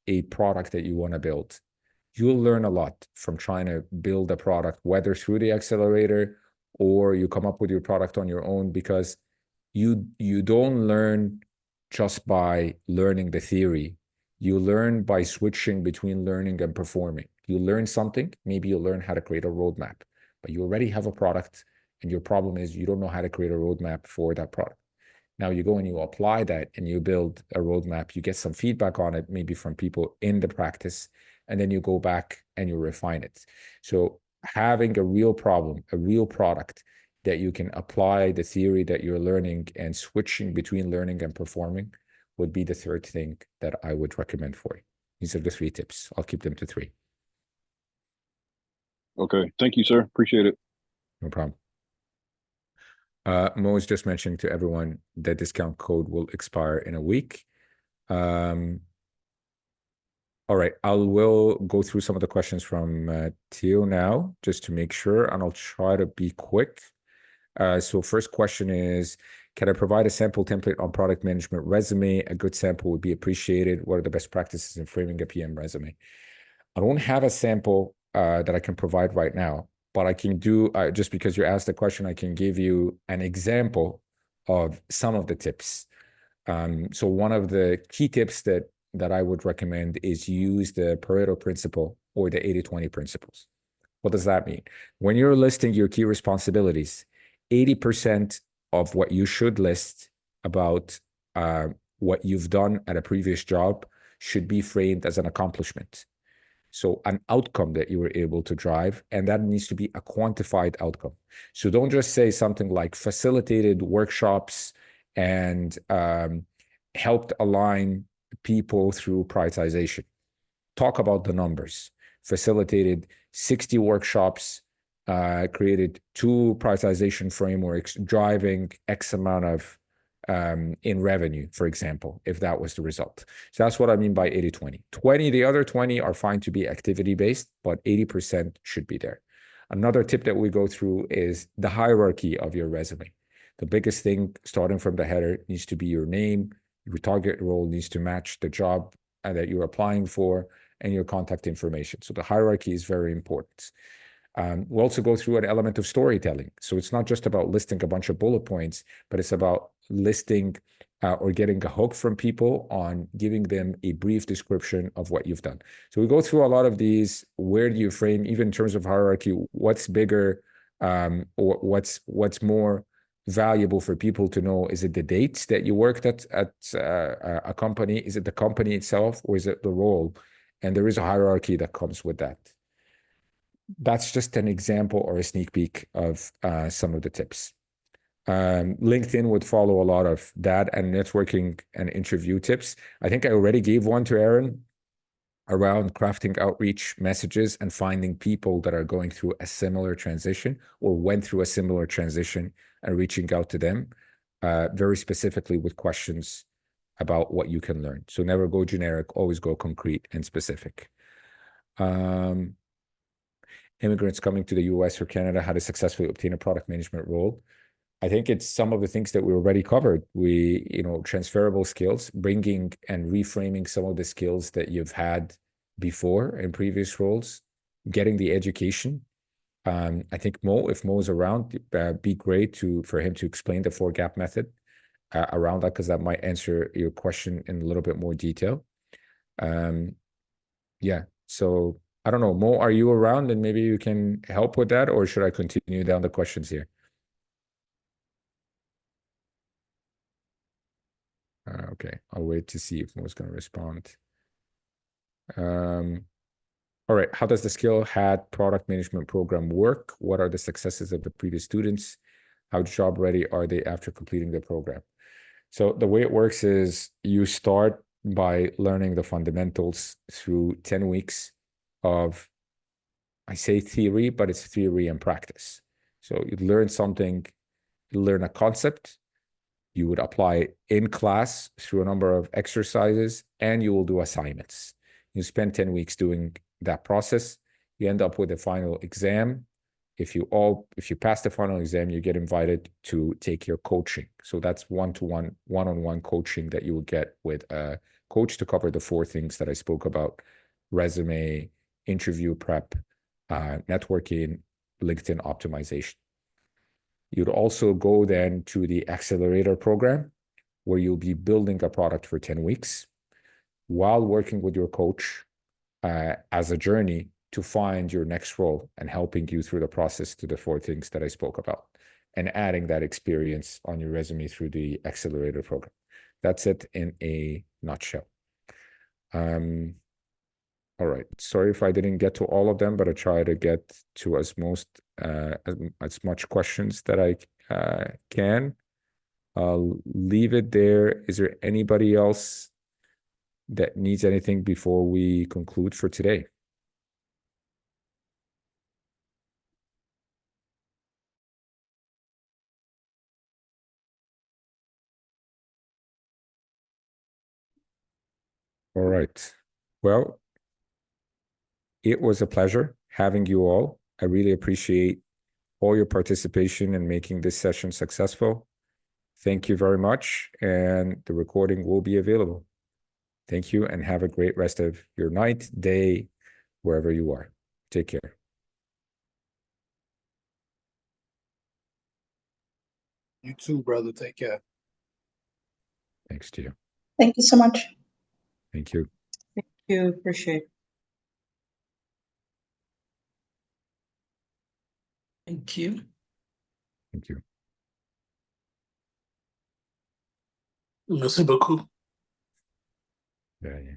a product that you want to build. You'll learn a lot from trying to build a product, whether through the accelerator or you come up with your product on your own, because you don't learn just by learning the theory. You learn by switching between learning and performing. You learn something, maybe you learn how to create a roadmap, but you already have a product and your problem is you don't know how to create a roadmap for that product. Now you go and you apply that and you build a roadmap, you get some feedback on it, maybe from people in the practice, and then you go back and you refine it. So having a real problem, a real product that you can apply the theory that you're learning and switching between learning and performing would be the 3rd thing that I would recommend for you. These are the 3 tips. I'll keep them to 3. Okay. Thank you, sir. Appreciate it. No problem. Mo is just mentioning to everyone that discount code will expire in a week. All right, will go through some of the questions from Theo now, just to make sure, and I'll try to be quick. So first question is, can I provide a sample template on product management resume? A good sample would be appreciated. What are the best practices in framing a PM resume? I don't have a sample that I can provide right now, but I can do, just because you asked the question, I can give you an example of some of the tips. So one of the key tips that I would recommend is use the Pareto principle or the 80-20 principles. What does that mean? When you're listing your key responsibilities, 80% of what you should list about what you've done at a previous job should be framed as an accomplishment. So an outcome that you were able to drive, and that needs to be a quantified outcome. So don't just say something like facilitated workshops and helped align people through prioritization. Talk about the numbers. Facilitated 60 workshops, created 2 prioritization frameworks, driving X amount of in revenue, for example, if that was the result. So that's what I mean by 80-20. The other 20 are fine to be activity-based, but 80% should be there. Another tip that we go through is the hierarchy of your resume. The biggest thing, starting from the header, needs to be your name. Your target role needs to match the job that you're applying for, and your contact information. So the hierarchy is very important. We'll also go through an element of storytelling. So it's not just about listing a bunch of bullet points, but it's about listing or getting a hook from people on giving them a brief description of what you've done. So we go through a lot of these. Where do you frame, even in terms of hierarchy, what's bigger, or what's more valuable for people to know? Is it the dates that you worked at a company? Is it the company itself, or is it the role? And there is a hierarchy that comes with that. That's just an example or a sneak peek of some of the tips. LinkedIn would follow a lot of that, and networking and interview tips. I think I already gave one to Aaron around crafting outreach messages and finding people that are going through a similar transition or went through a similar transition and reaching out to them very specifically with questions about what you can learn. So never go generic, always go concrete and specific. Immigrants coming to the US or Canada, how to successfully obtain a product management role. I think it's some of the things that we already covered. Transferable skills, bringing and reframing some of the skills that you've had before in previous roles, getting the education. I think if Mo is around, be great for him to explain the 4-gap method around that, because that might answer your question in a little bit more detail. Yeah, so I don't know, Mo, are you around and maybe you can help with that, or should I continue down the questions here? Okay, I'll wait to see if Mo's going to respond. All right, how does the Skill Hat product management program work? What are the successes of the previous students? How job ready are they after completing the program? So the way it works is you start by learning the fundamentals through 10 weeks of, I say theory, but it's theory and practice. So you learn something, you learn a concept, you would apply in class through a number of exercises, and you will do assignments. You spend 10 weeks doing that process. You end up with a final exam. If you pass the final exam, you get invited to take your coaching. So that's one-to-one, one-on-one coaching that you will get with a coach to cover the 4 things that I spoke about: resume, interview prep, networking, LinkedIn optimization. You'd also go then to the accelerator program, where you'll be building a product for 10 weeks while working with your coach as a journey to find your next role and helping you through the process to the 4 things that I spoke about, and adding that experience on your resume through the accelerator program. That's it in a nutshell. All right, sorry if I didn't get to all of them, but I try to get to as much questions that I can. I'll leave it there. Is there anybody else that needs anything before we conclude for today? All right. Well, it was a pleasure having you all. I really appreciate all your participation in making this session successful. Thank you very much, and the recording will be available. Thank you, and have a great rest of your night, day, wherever you are. Take care. You too, brother. Take care. Thanks to you. Thank you so much. Thank you. Thank you. Appreciate it. Thank you. Thank you. Merci beaucoup. Yeah, yeah.